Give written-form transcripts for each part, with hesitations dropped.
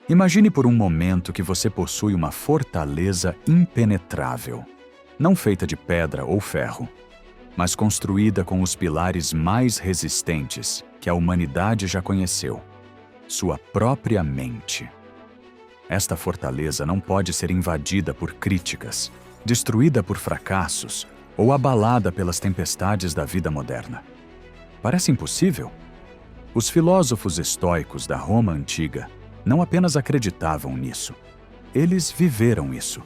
Imagine por um momento que você possui uma fortaleza impenetrável, não feita de pedra ou ferro, mas construída com os pilares mais resistentes que a humanidade já conheceu: sua própria mente. Esta fortaleza não pode ser invadida por críticas, destruída por fracassos ou abalada pelas tempestades da vida moderna. Parece impossível? Os filósofos estoicos da Roma antiga não apenas acreditavam nisso, eles viveram isso.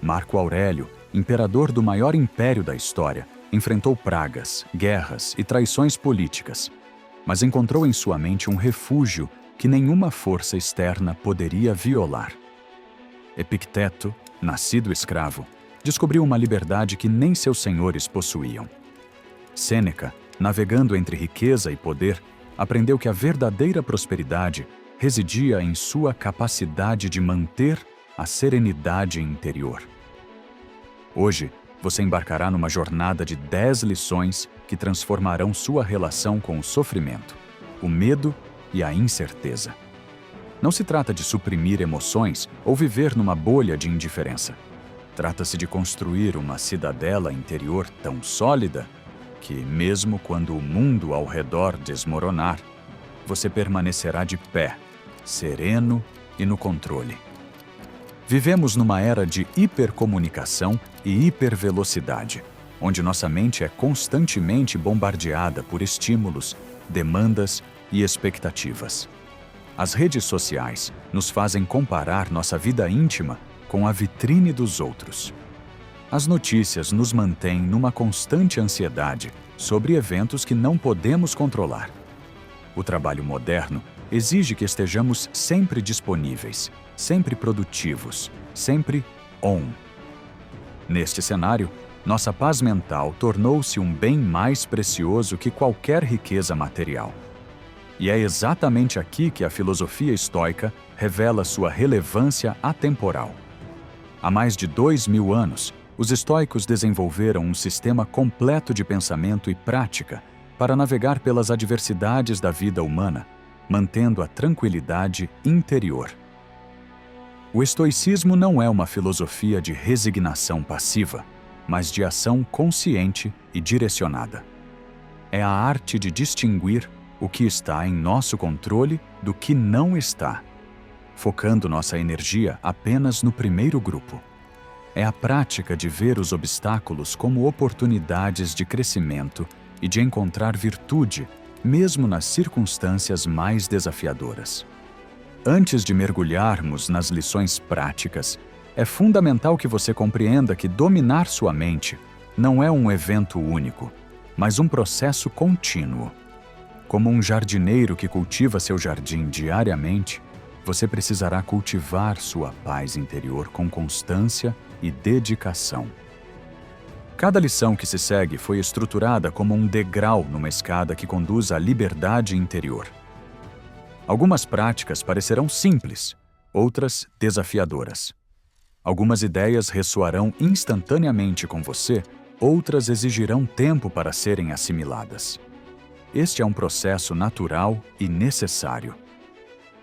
Marco Aurélio, imperador do maior império da história, enfrentou pragas, guerras e traições políticas, mas encontrou em sua mente um refúgio que nenhuma força externa poderia violar. Epicteto, nascido escravo, descobriu uma liberdade que nem seus senhores possuíam. Sêneca, navegando entre riqueza e poder, aprendeu que a verdadeira prosperidade residia em sua capacidade de manter a serenidade interior. Hoje, você embarcará numa jornada de 10 lições que transformarão sua relação com o sofrimento, o medo e a incerteza. Não se trata de suprimir emoções ou viver numa bolha de indiferença. Trata-se de construir uma cidadela interior tão sólida que, mesmo quando o mundo ao redor desmoronar, você permanecerá de pé, sereno e no controle. Vivemos numa era de hipercomunicação e hipervelocidade, onde nossa mente é constantemente bombardeada por estímulos, demandas e expectativas. As redes sociais nos fazem comparar nossa vida íntima com a vitrine dos outros. As notícias nos mantêm numa constante ansiedade sobre eventos que não podemos controlar. O trabalho moderno exige que estejamos sempre disponíveis, sempre produtivos, sempre on. Neste cenário, nossa paz mental tornou-se um bem mais precioso que qualquer riqueza material. E é exatamente aqui que a filosofia estoica revela sua relevância atemporal. Há mais de 2000 anos, os estoicos desenvolveram um sistema completo de pensamento e prática para navegar pelas adversidades da vida humana, mantendo a tranquilidade interior. O estoicismo não é uma filosofia de resignação passiva, mas de ação consciente e direcionada. É a arte de distinguir o que está em nosso controle do que não está, focando nossa energia apenas no primeiro grupo. É a prática de ver os obstáculos como oportunidades de crescimento e de encontrar virtude, mesmo nas circunstâncias mais desafiadoras. Antes de mergulharmos nas lições práticas, é fundamental que você compreenda que dominar sua mente não é um evento único, mas um processo contínuo. Como um jardineiro que cultiva seu jardim diariamente, você precisará cultivar sua paz interior com constância e dedicação. Cada lição que se segue foi estruturada como um degrau numa escada que conduz à liberdade interior. Algumas práticas parecerão simples, outras desafiadoras. Algumas ideias ressoarão instantaneamente com você, outras exigirão tempo para serem assimiladas. Este é um processo natural e necessário.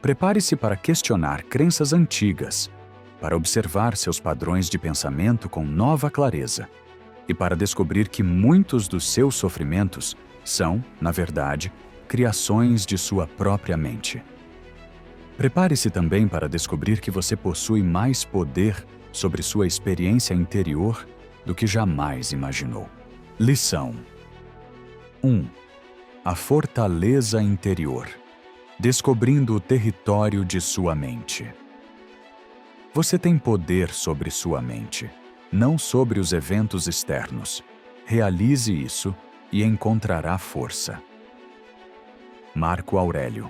Prepare-se para questionar crenças antigas, para observar seus padrões de pensamento com nova clareza e para descobrir que muitos dos seus sofrimentos são, na verdade, criações de sua própria mente. Prepare-se também para descobrir que você possui mais poder sobre sua experiência interior do que jamais imaginou. Lição 1. A fortaleza interior. Descobrindo o território de sua mente. Você tem poder sobre sua mente, não sobre os eventos externos. Realize isso e encontrará força. Marco Aurélio.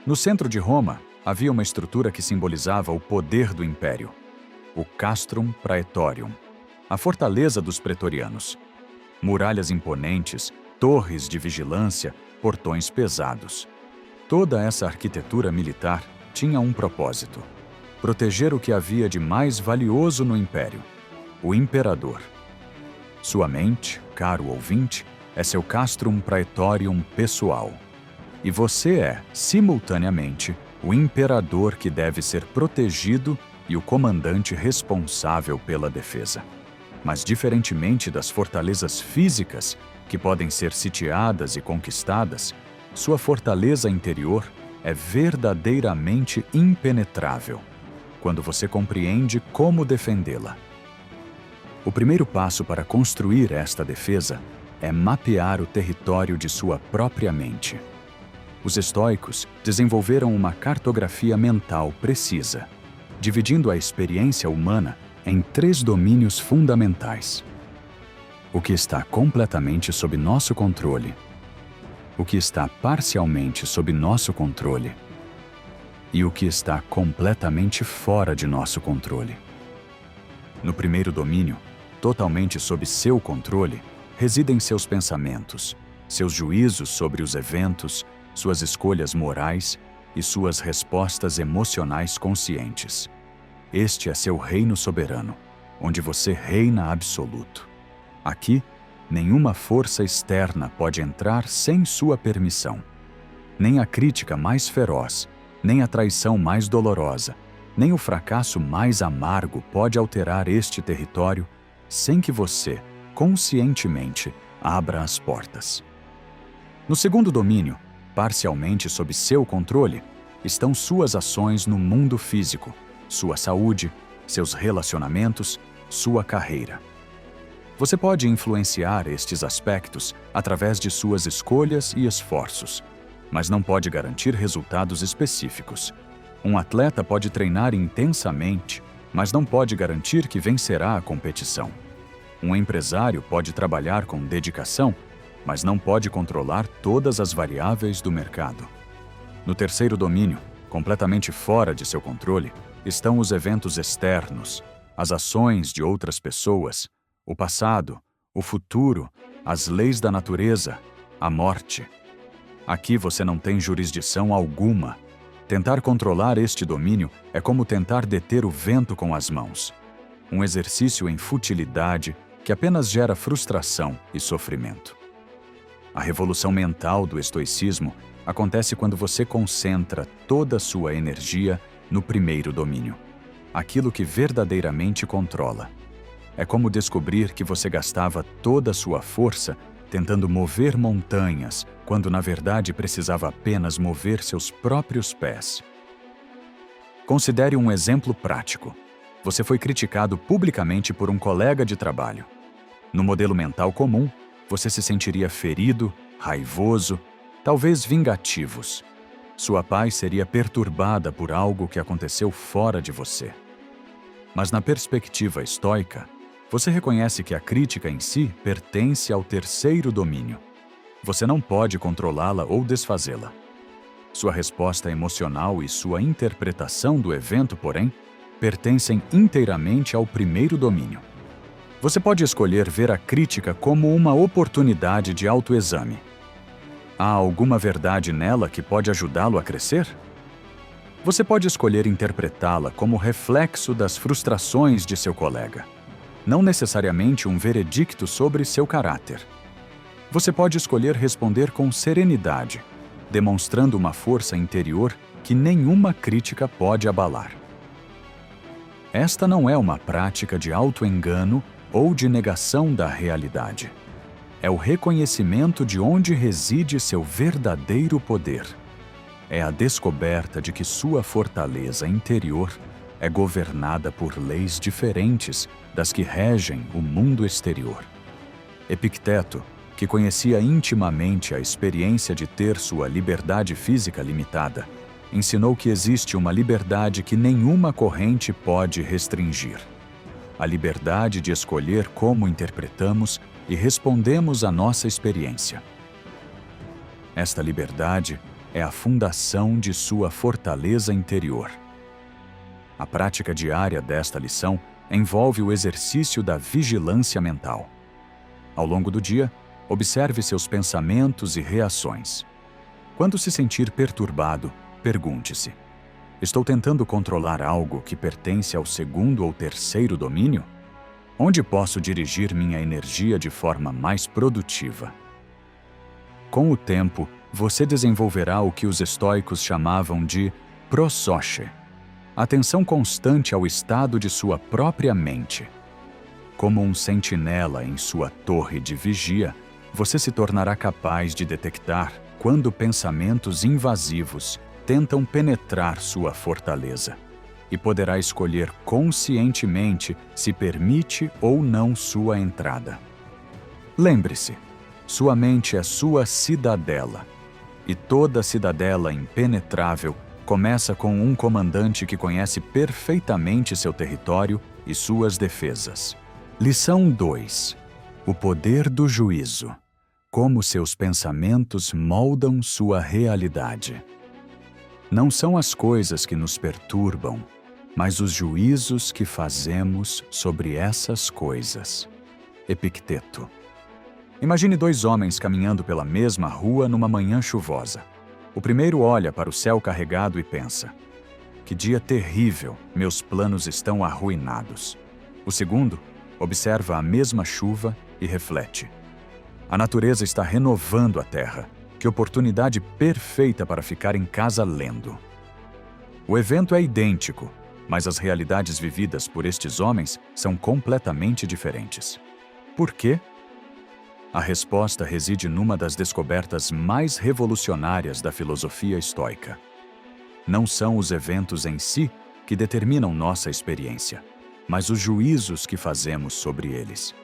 No centro de Roma, havia uma estrutura que simbolizava o poder do império, o Castrum Praetorium, a fortaleza dos pretorianos. Muralhas imponentes, torres de vigilância, portões pesados. Toda essa arquitetura militar tinha um propósito: proteger o que havia de mais valioso no império, o imperador. Sua mente, caro ouvinte, é seu Castrum Praetorium pessoal. E você é, simultaneamente, o imperador que deve ser protegido e o comandante responsável pela defesa. Mas, diferentemente das fortalezas físicas, que podem ser sitiadas e conquistadas, sua fortaleza interior é verdadeiramente impenetrável, quando você compreende como defendê-la. O primeiro passo para construir esta defesa é mapear o território de sua própria mente. Os estoicos desenvolveram uma cartografia mental precisa, dividindo a experiência humana em 3 domínios fundamentais: o que está completamente sob nosso controle, o que está parcialmente sob nosso controle e o que está completamente fora de nosso controle. No primeiro domínio, totalmente sob seu controle, residem seus pensamentos, seus juízos sobre os eventos, suas escolhas morais e suas respostas emocionais conscientes. Este é seu reino soberano, onde você reina absoluto. Aqui, nenhuma força externa pode entrar sem sua permissão. Nem a crítica mais feroz, nem a traição mais dolorosa, nem o fracasso mais amargo pode alterar este território sem que você, conscientemente, abra as portas. No segundo domínio, parcialmente sob seu controle, estão suas ações no mundo físico, sua saúde, seus relacionamentos, sua carreira. Você pode influenciar estes aspectos através de suas escolhas e esforços, mas não pode garantir resultados específicos. Um atleta pode treinar intensamente, mas não pode garantir que vencerá a competição. Um empresário pode trabalhar com dedicação, mas não pode controlar todas as variáveis do mercado. No terceiro domínio, completamente fora de seu controle, estão os eventos externos, as ações de outras pessoas, o passado, o futuro, as leis da natureza, a morte. Aqui você não tem jurisdição alguma. Tentar controlar este domínio é como tentar deter o vento com as mãos. Um exercício em futilidade que apenas gera frustração e sofrimento. A revolução mental do estoicismo acontece quando você concentra toda a sua energia no primeiro domínio, aquilo que verdadeiramente controla. É como descobrir que você gastava toda a sua força tentando mover montanhas, quando na verdade precisava apenas mover seus próprios pés. Considere um exemplo prático. Você foi criticado publicamente por um colega de trabalho. No modelo mental comum, você se sentiria ferido, raivoso, talvez vingativos. Sua paz seria perturbada por algo que aconteceu fora de você. Mas na perspectiva estoica, você reconhece que a crítica em si pertence ao terceiro domínio. Você não pode controlá-la ou desfazê-la. Sua resposta emocional e sua interpretação do evento, porém, pertencem inteiramente ao primeiro domínio. Você pode escolher ver a crítica como uma oportunidade de autoexame. Há alguma verdade nela que pode ajudá-lo a crescer? Você pode escolher interpretá-la como reflexo das frustrações de seu colega, não necessariamente um veredicto sobre seu caráter. Você pode escolher responder com serenidade, demonstrando uma força interior que nenhuma crítica pode abalar. Esta não é uma prática de auto-engano ou de negação da realidade. É o reconhecimento de onde reside seu verdadeiro poder. É a descoberta de que sua fortaleza interior é governada por leis diferentes das que regem o mundo exterior. Epicteto, que conhecia intimamente a experiência de ter sua liberdade física limitada, ensinou que existe uma liberdade que nenhuma corrente pode restringir. A liberdade de escolher como interpretamos e respondemos à nossa experiência. Esta liberdade é a fundação de sua fortaleza interior. A prática diária desta lição envolve o exercício da vigilância mental. Ao longo do dia, observe seus pensamentos e reações. Quando se sentir perturbado, pergunte-se: estou tentando controlar algo que pertence ao segundo ou terceiro domínio? Onde posso dirigir minha energia de forma mais produtiva? Com o tempo, você desenvolverá o que os estoicos chamavam de prosoche, atenção constante ao estado de sua própria mente. Como um sentinela em sua torre de vigia, você se tornará capaz de detectar quando pensamentos invasivos tentam penetrar sua fortaleza e poderá escolher conscientemente se permite ou não sua entrada. Lembre-se, sua mente é sua cidadela, e toda cidadela impenetrável começa com um comandante que conhece perfeitamente seu território e suas defesas. Lição 2. O poder do juízo. Como seus pensamentos moldam sua realidade. Não são as coisas que nos perturbam, mas os juízos que fazemos sobre essas coisas. Epicteto. Imagine dois homens caminhando pela mesma rua numa manhã chuvosa. O primeiro olha para o céu carregado e pensa: que dia terrível, meus planos estão arruinados. O segundo observa a mesma chuva e reflete: a natureza está renovando a terra. Que oportunidade perfeita para ficar em casa lendo. O evento é idêntico, mas as realidades vividas por estes homens são completamente diferentes. Por quê? A resposta reside numa das descobertas mais revolucionárias da filosofia estoica. Não são os eventos em si que determinam nossa experiência, mas os juízos que fazemos sobre eles.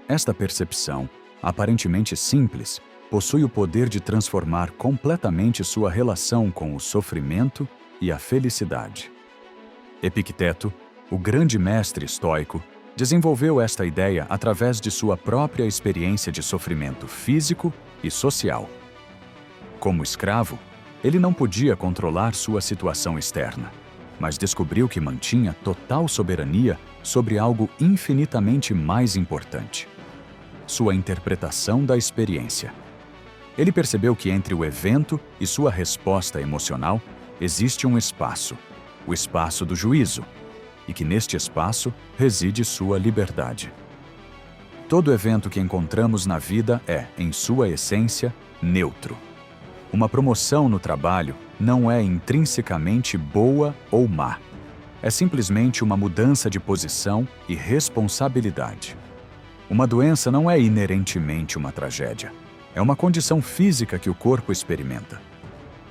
Esta percepção, aparentemente simples, possui o poder de transformar completamente sua relação com o sofrimento e a felicidade. Epicteto, o grande mestre estoico, desenvolveu esta ideia através de sua própria experiência de sofrimento físico e social. Como escravo, ele não podia controlar sua situação externa, mas descobriu que mantinha total soberania sobre algo infinitamente mais importante: sua interpretação da experiência. Ele percebeu que entre o evento e sua resposta emocional existe um espaço, o espaço do juízo, e que neste espaço reside sua liberdade. Todo evento que encontramos na vida é, em sua essência, neutro. Uma promoção no trabalho não é intrinsecamente boa ou má. É simplesmente uma mudança de posição e responsabilidade. Uma doença não é inerentemente uma tragédia. É uma condição física que o corpo experimenta.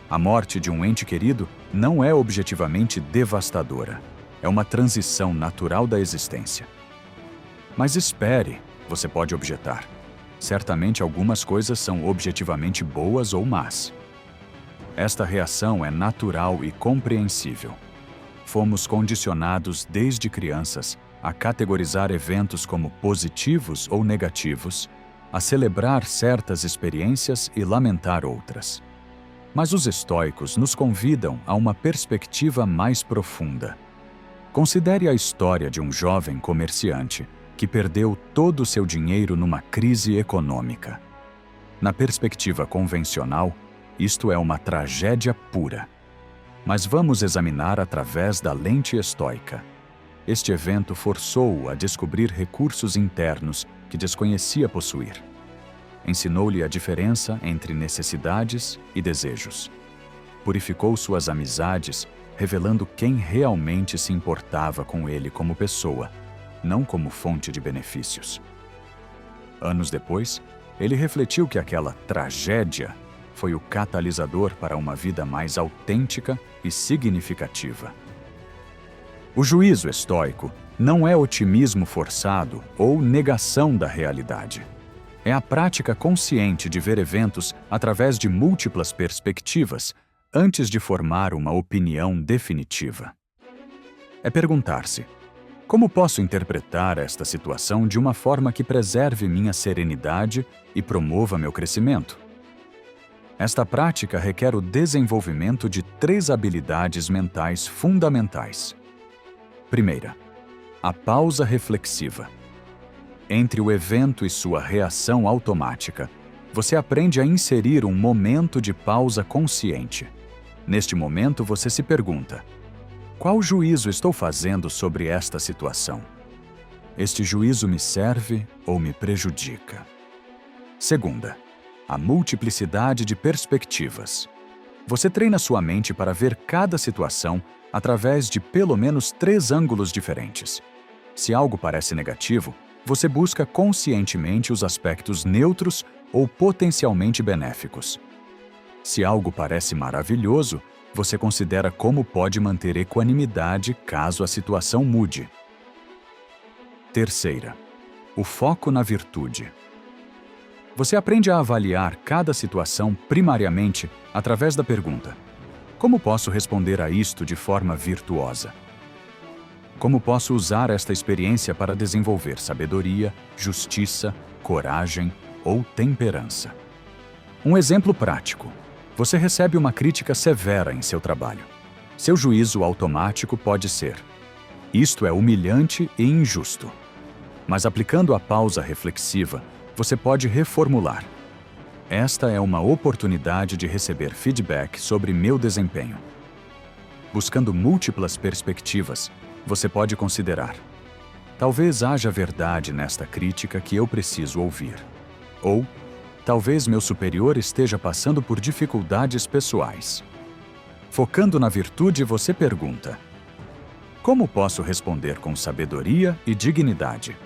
A morte de um ente querido não é objetivamente devastadora. É uma transição natural da existência. Mas espere, você pode objetar. Certamente algumas coisas são objetivamente boas ou más. Esta reação é natural e compreensível. Fomos condicionados desde crianças a categorizar eventos como positivos ou negativos, a celebrar certas experiências e lamentar outras. Mas os estoicos nos convidam a uma perspectiva mais profunda. Considere a história de um jovem comerciante que perdeu todo o seu dinheiro numa crise econômica. Na perspectiva convencional, isto é uma tragédia pura. Mas vamos examinar através da lente estoica. Este evento forçou-o a descobrir recursos internos que desconhecia possuir. Ensinou-lhe a diferença entre necessidades e desejos. Purificou suas amizades, revelando quem realmente se importava com ele como pessoa, não como fonte de benefícios. Anos depois, ele refletiu que aquela tragédia foi o catalisador para uma vida mais autêntica e significativa. O juízo estoico não é otimismo forçado ou negação da realidade. É a prática consciente de ver eventos através de múltiplas perspectivas antes de formar uma opinião definitiva. É perguntar-se: como posso interpretar esta situação de uma forma que preserve minha serenidade e promova meu crescimento? Esta prática requer o desenvolvimento de 3 habilidades mentais fundamentais. Primeira, a pausa reflexiva. Entre o evento e sua reação automática, você aprende a inserir um momento de pausa consciente. Neste momento, você se pergunta: qual juízo estou fazendo sobre esta situação? Este juízo me serve ou me prejudica? Segunda, a multiplicidade de perspectivas. Você treina sua mente para ver cada situação através de pelo menos 3 ângulos diferentes. Se algo parece negativo, você busca conscientemente os aspectos neutros ou potencialmente benéficos. Se algo parece maravilhoso, você considera como pode manter equanimidade caso a situação mude. Terceira, o foco na virtude. Você aprende a avaliar cada situação primariamente através da pergunta: como posso responder a isto de forma virtuosa? Como posso usar esta experiência para desenvolver sabedoria, justiça, coragem ou temperança? Um exemplo prático. Você recebe uma crítica severa em seu trabalho. Seu juízo automático pode ser: isto é humilhante e injusto. Mas aplicando a pausa reflexiva, você pode reformular: esta é uma oportunidade de receber feedback sobre meu desempenho. Buscando múltiplas perspectivas, você pode considerar: talvez haja verdade nesta crítica que eu preciso ouvir. Ou, talvez meu superior esteja passando por dificuldades pessoais. Focando na virtude, você pergunta: como posso responder com sabedoria e dignidade?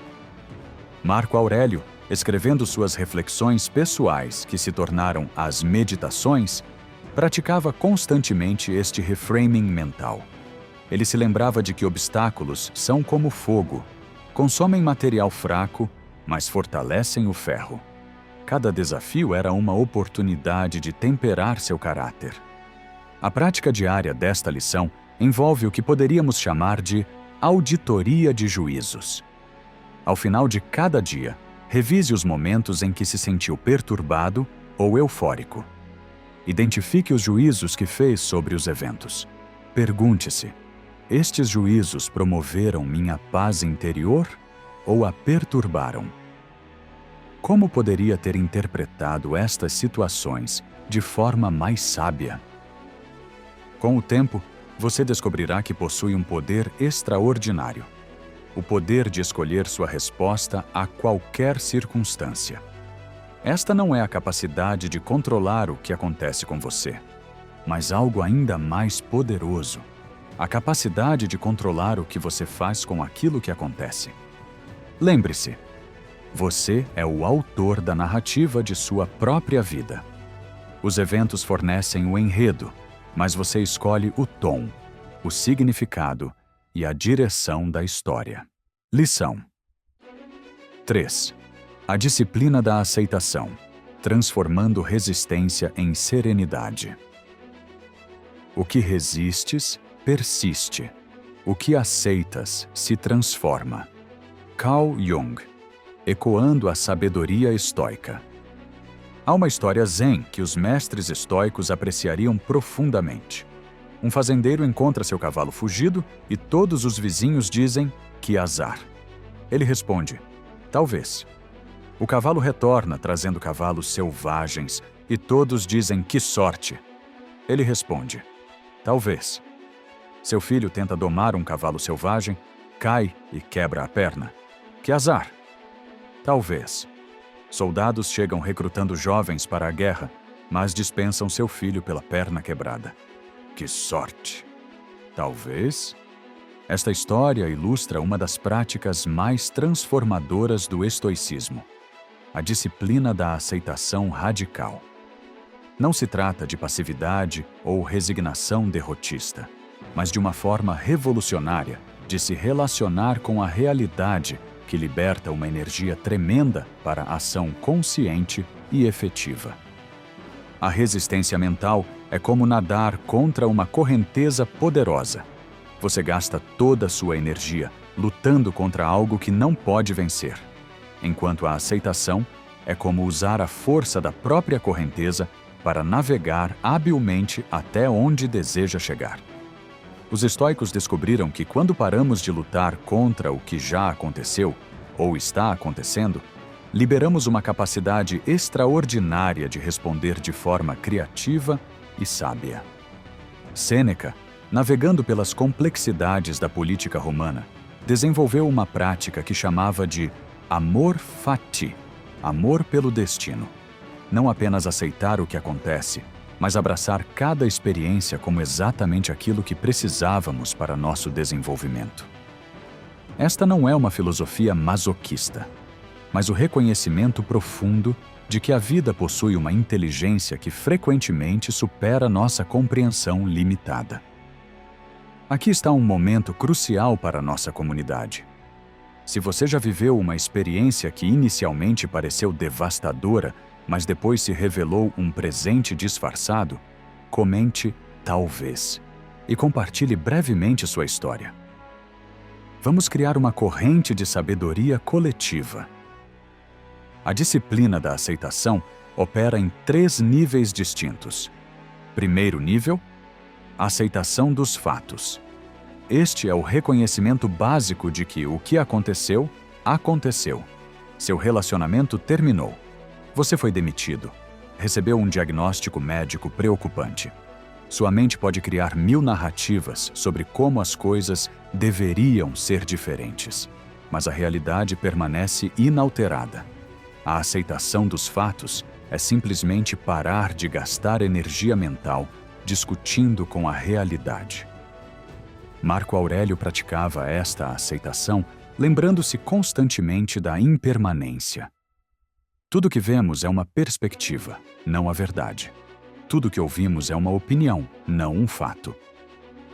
Marco Aurélio, escrevendo suas reflexões pessoais que se tornaram as Meditações, praticava constantemente este reframing mental. Ele se lembrava de que obstáculos são como fogo, consomem material fraco, mas fortalecem o ferro. Cada desafio era uma oportunidade de temperar seu caráter. A prática diária desta lição envolve o que poderíamos chamar de auditoria de juízos. Ao final de cada dia, revise os momentos em que se sentiu perturbado ou eufórico. Identifique os juízos que fez sobre os eventos. Pergunte-se: estes juízos promoveram minha paz interior ou a perturbaram? Como poderia ter interpretado estas situações de forma mais sábia? Com o tempo, você descobrirá que possui um poder extraordinário: o poder de escolher sua resposta a qualquer circunstância. Esta não é a capacidade de controlar o que acontece com você, mas algo ainda mais poderoso: a capacidade de controlar o que você faz com aquilo que acontece. Lembre-se, você é o autor da narrativa de sua própria vida. Os eventos fornecem o enredo, mas você escolhe o tom, o significado e a direção da história. Lição 3. A disciplina da aceitação, transformando resistência em serenidade. O que resistes, persiste. O que aceitas, se transforma. Carl Jung, ecoando a sabedoria estoica. Há uma história zen que os mestres estoicos apreciariam profundamente. Um fazendeiro encontra seu cavalo fugido e todos os vizinhos dizem: que azar. Ele responde: talvez. O cavalo retorna trazendo cavalos selvagens e todos dizem: que sorte. Ele responde: talvez. Seu filho tenta domar um cavalo selvagem, cai e quebra a perna. Que azar. Talvez. Soldados chegam recrutando jovens para a guerra, mas dispensam seu filho pela perna quebrada. Que sorte! Talvez. Esta história ilustra uma das práticas mais transformadoras do estoicismo: a disciplina da aceitação radical. Não se trata de passividade ou resignação derrotista, mas de uma forma revolucionária de se relacionar com a realidade que liberta uma energia tremenda para a ação consciente e efetiva. A resistência mental é como nadar contra uma correnteza poderosa. Você gasta toda a sua energia lutando contra algo que não pode vencer, enquanto a aceitação é como usar a força da própria correnteza para navegar habilmente até onde deseja chegar. Os estoicos descobriram que quando paramos de lutar contra o que já aconteceu ou está acontecendo, liberamos uma capacidade extraordinária de responder de forma criativa e sábia. Sêneca, navegando pelas complexidades da política romana, desenvolveu uma prática que chamava de amor fati, amor pelo destino. Não apenas aceitar o que acontece, mas abraçar cada experiência como exatamente aquilo que precisávamos para nosso desenvolvimento. Esta não é uma filosofia masoquista, mas o reconhecimento profundo de que a vida possui uma inteligência que frequentemente supera nossa compreensão limitada. Aqui está um momento crucial para nossa comunidade. Se você já viveu uma experiência que inicialmente pareceu devastadora, mas depois se revelou um presente disfarçado, comente "talvez" e compartilhe brevemente sua história. Vamos criar uma corrente de sabedoria coletiva. A disciplina da aceitação opera em 3 níveis distintos. Primeiro nível, aceitação dos fatos. Este é o reconhecimento básico de que o que aconteceu, aconteceu. Seu relacionamento terminou. Você foi demitido. Recebeu um diagnóstico médico preocupante. Sua mente pode criar 1000 narrativas sobre como as coisas deveriam ser diferentes, mas a realidade permanece inalterada. A aceitação dos fatos é simplesmente parar de gastar energia mental discutindo com a realidade. Marco Aurélio praticava esta aceitação, lembrando-se constantemente da impermanência. Tudo que vemos é uma perspectiva, não a verdade. Tudo que ouvimos é uma opinião, não um fato.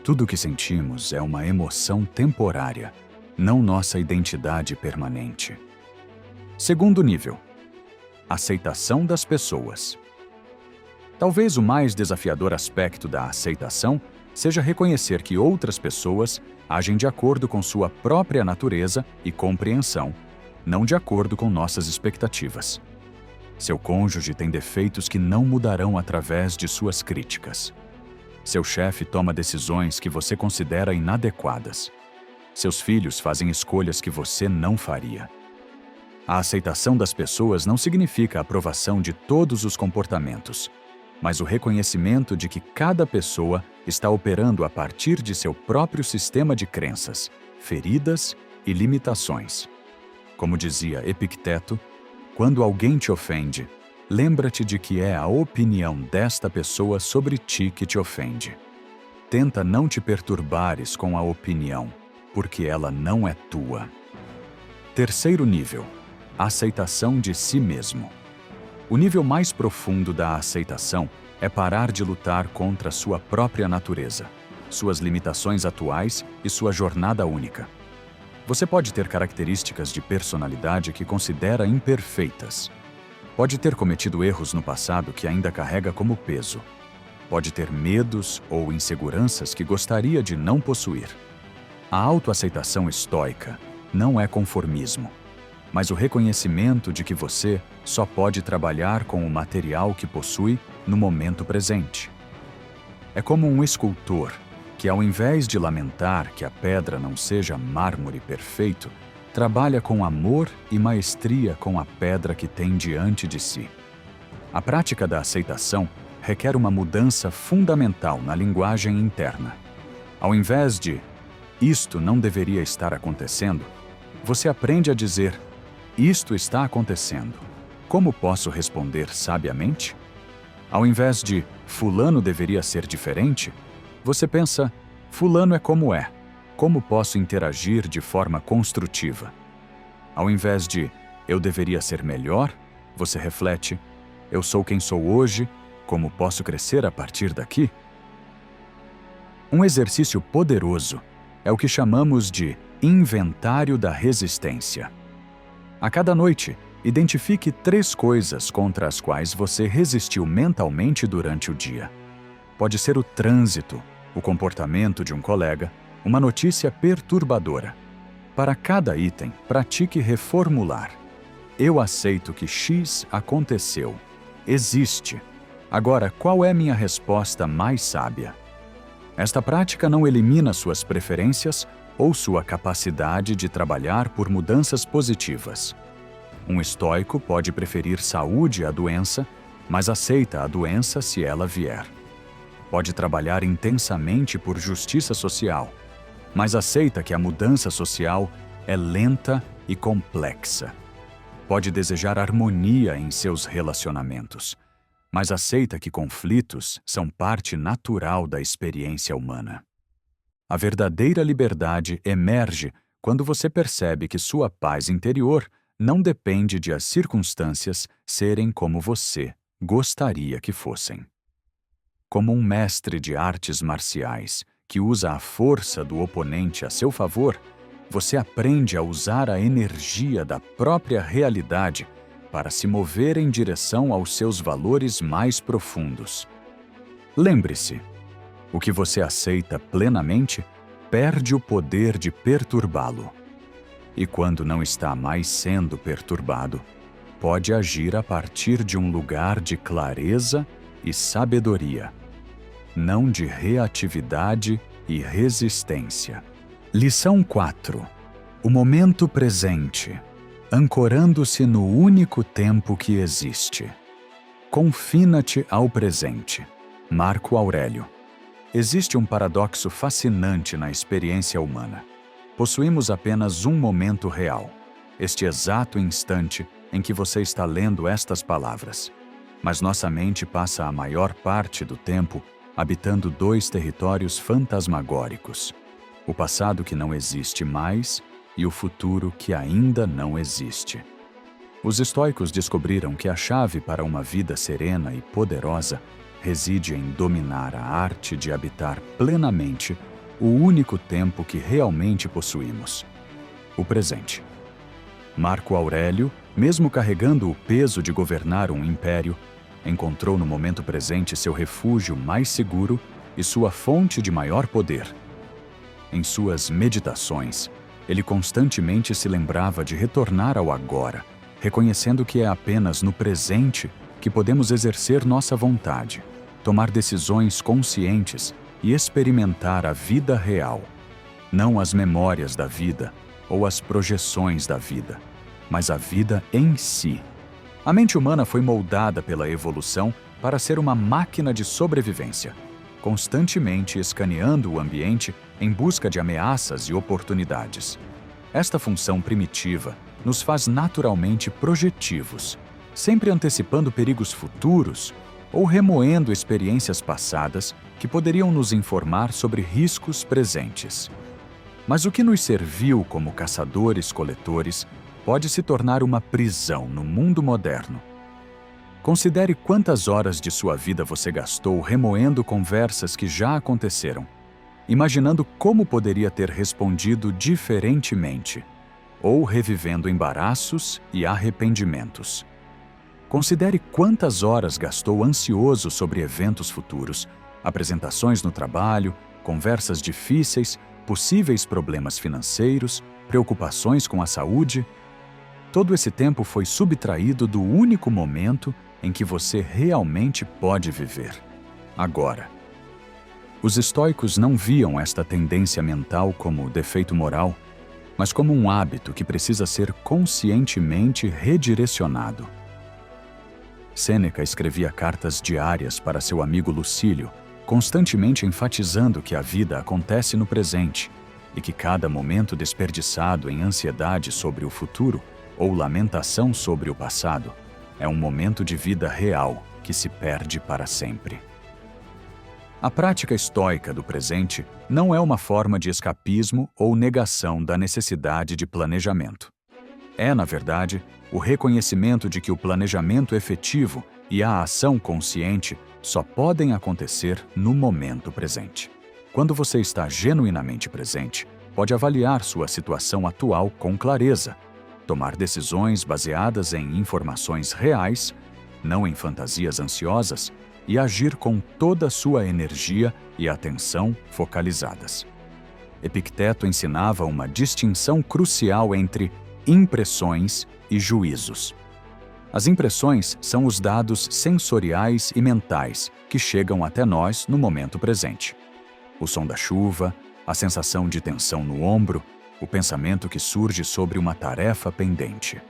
Tudo que sentimos é uma emoção temporária, não nossa identidade permanente. Segundo nível, aceitação das pessoas. Talvez o mais desafiador aspecto da aceitação seja reconhecer que outras pessoas agem de acordo com sua própria natureza e compreensão, não de acordo com nossas expectativas. Seu cônjuge tem defeitos que não mudarão através de suas críticas. Seu chefe toma decisões que você considera inadequadas. Seus filhos fazem escolhas que você não faria. A aceitação das pessoas não significa a aprovação de todos os comportamentos, mas o reconhecimento de que cada pessoa está operando a partir de seu próprio sistema de crenças, feridas e limitações. Como dizia Epicteto, quando alguém te ofende, lembra-te de que é a opinião desta pessoa sobre ti que te ofende. Tenta não te perturbares com a opinião, porque ela não é tua. Terceiro nível, aceitação de si mesmo. O nível mais profundo da aceitação é parar de lutar contra sua própria natureza, suas limitações atuais e sua jornada única. Você pode ter características de personalidade que considera imperfeitas. Pode ter cometido erros no passado que ainda carrega como peso. Pode ter medos ou inseguranças que gostaria de não possuir. A autoaceitação estoica não é conformismo, mas o reconhecimento de que você só pode trabalhar com o material que possui no momento presente. É como um escultor que, ao invés de lamentar que a pedra não seja mármore perfeito, trabalha com amor e maestria com a pedra que tem diante de si. A prática da aceitação requer uma mudança fundamental na linguagem interna. Ao invés de "isto não deveria estar acontecendo", você aprende a dizer "isto está acontecendo. Como posso responder sabiamente?" Ao invés de "fulano deveria ser diferente", você pensa "fulano é como posso interagir de forma construtiva?" Ao invés de "eu deveria ser melhor", você reflete "eu sou quem sou hoje, como posso crescer a partir daqui?" Um exercício poderoso é o que chamamos de inventário da resistência. A cada noite, identifique 3 coisas contra as quais você resistiu mentalmente durante o dia. Pode ser o trânsito, o comportamento de um colega, uma notícia perturbadora. Para cada item, pratique reformular. Eu aceito que X aconteceu. Existe. Agora, qual é minha resposta mais sábia? Esta prática não elimina suas preferências ou sua capacidade de trabalhar por mudanças positivas. Um estoico pode preferir saúde à doença, mas aceita a doença se ela vier. Pode trabalhar intensamente por justiça social, mas aceita que a mudança social é lenta e complexa. Pode desejar harmonia em seus relacionamentos, mas aceita que conflitos são parte natural da experiência humana. A verdadeira liberdade emerge quando você percebe que sua paz interior não depende de as circunstâncias serem como você gostaria que fossem. Como um mestre de artes marciais que usa a força do oponente a seu favor, você aprende a usar a energia da própria realidade para se mover em direção aos seus valores mais profundos. Lembre-se, o que você aceita plenamente perde o poder de perturbá-lo. E quando não está mais sendo perturbado, pode agir a partir de um lugar de clareza e sabedoria, não de reatividade e resistência. Lição 4. O momento presente, ancorando-se no único tempo que existe. Confina-te ao presente. Marco Aurélio. Existe um paradoxo fascinante na experiência humana. Possuímos apenas um momento real, este exato instante em que você está lendo estas palavras. Mas nossa mente passa a maior parte do tempo habitando dois territórios fantasmagóricos: o passado que não existe mais e o futuro que ainda não existe. Os estoicos descobriram que a chave para uma vida serena e poderosa reside em dominar a arte de habitar plenamente o único tempo que realmente possuímos: o presente. Marco Aurélio, mesmo carregando o peso de governar um império, encontrou no momento presente seu refúgio mais seguro e sua fonte de maior poder. Em suas meditações, ele constantemente se lembrava de retornar ao agora, reconhecendo que é apenas no presente que podemos exercer nossa vontade, tomar decisões conscientes e experimentar a vida real, não as memórias da vida ou as projeções da vida, mas a vida em si. A mente humana foi moldada pela evolução para ser uma máquina de sobrevivência, constantemente escaneando o ambiente em busca de ameaças e oportunidades. Esta função primitiva nos faz naturalmente projetivos, sempre antecipando perigos futuros ou remoendo experiências passadas que poderiam nos informar sobre riscos presentes. Mas o que nos serviu como caçadores-coletores pode se tornar uma prisão no mundo moderno. Considere quantas horas de sua vida você gastou remoendo conversas que já aconteceram, imaginando como poderia ter respondido diferentemente, ou revivendo embaraços e arrependimentos. Considere quantas horas gastou ansioso sobre eventos futuros, apresentações no trabalho, conversas difíceis, possíveis problemas financeiros, preocupações com a saúde. Todo esse tempo foi subtraído do único momento em que você realmente pode viver: agora. Os estoicos não viam esta tendência mental como defeito moral, mas como um hábito que precisa ser conscientemente redirecionado. Sêneca escrevia cartas diárias para seu amigo Lucílio, constantemente enfatizando que a vida acontece no presente e que cada momento desperdiçado em ansiedade sobre o futuro ou lamentação sobre o passado é um momento de vida real que se perde para sempre. A prática estoica do presente não é uma forma de escapismo ou negação da necessidade de planejamento. É, na verdade, o reconhecimento de que o planejamento efetivo e a ação consciente só podem acontecer no momento presente. Quando você está genuinamente presente, pode avaliar sua situação atual com clareza, tomar decisões baseadas em informações reais, não em fantasias ansiosas, e agir com toda a sua energia e atenção focalizadas. Epicteto ensinava uma distinção crucial entre impressões e juízos. As impressões são os dados sensoriais e mentais que chegam até nós no momento presente. O som da chuva, a sensação de tensão no ombro, o pensamento que surge sobre uma tarefa pendente.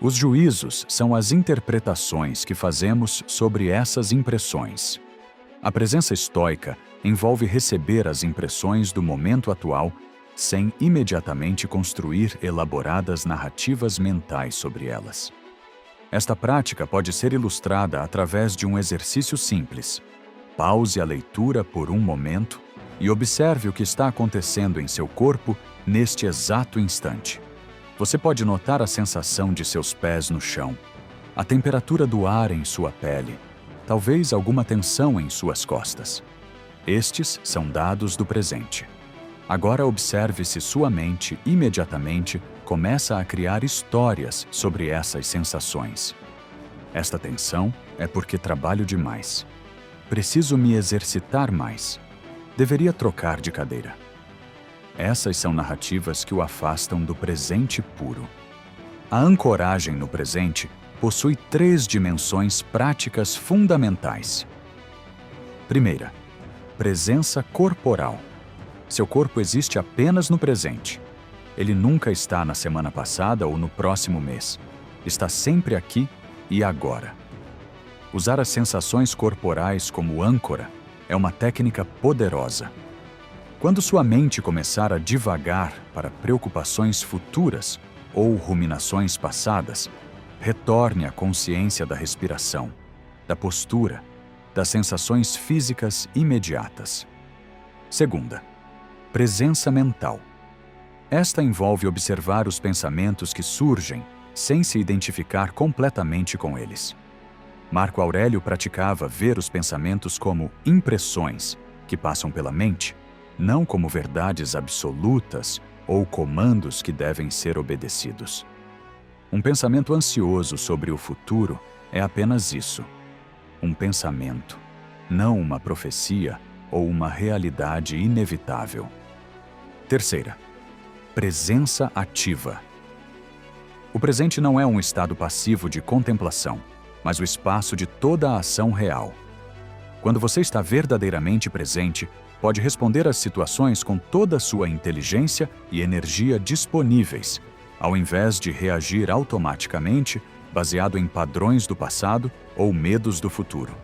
Os juízos são as interpretações que fazemos sobre essas impressões. A presença estoica envolve receber as impressões do momento atual sem imediatamente construir elaboradas narrativas mentais sobre elas. Esta prática pode ser ilustrada através de um exercício simples. Pause a leitura por um momento e observe o que está acontecendo em seu corpo neste exato instante. Você pode notar a sensação de seus pés no chão, a temperatura do ar em sua pele, talvez alguma tensão em suas costas. Estes são dados do presente. Agora observe se sua mente imediatamente começa a criar histórias sobre essas sensações. Esta tensão é porque trabalho demais. Preciso me exercitar mais. Deveria trocar de cadeira. Essas são narrativas que o afastam do presente puro. A ancoragem no presente possui 3 dimensões práticas fundamentais. Primeira, presença corporal. Seu corpo existe apenas no presente. Ele nunca está na semana passada ou no próximo mês. Está sempre aqui e agora. Usar as sensações corporais como âncora é uma técnica poderosa. Quando sua mente começar a divagar para preocupações futuras ou ruminações passadas, retorne à consciência da respiração, da postura, das sensações físicas imediatas. Segunda, presença mental. Esta envolve observar os pensamentos que surgem sem se identificar completamente com eles. Marco Aurélio praticava ver os pensamentos como impressões que passam pela mente, não como verdades absolutas ou comandos que devem ser obedecidos. Um pensamento ansioso sobre o futuro é apenas isso: um pensamento, não uma profecia ou uma realidade inevitável. Terceira, presença ativa. O presente não é um estado passivo de contemplação, mas o espaço de toda a ação real. Quando você está verdadeiramente presente, pode responder às situações com toda a sua inteligência e energia disponíveis, ao invés de reagir automaticamente, baseado em padrões do passado ou medos do futuro.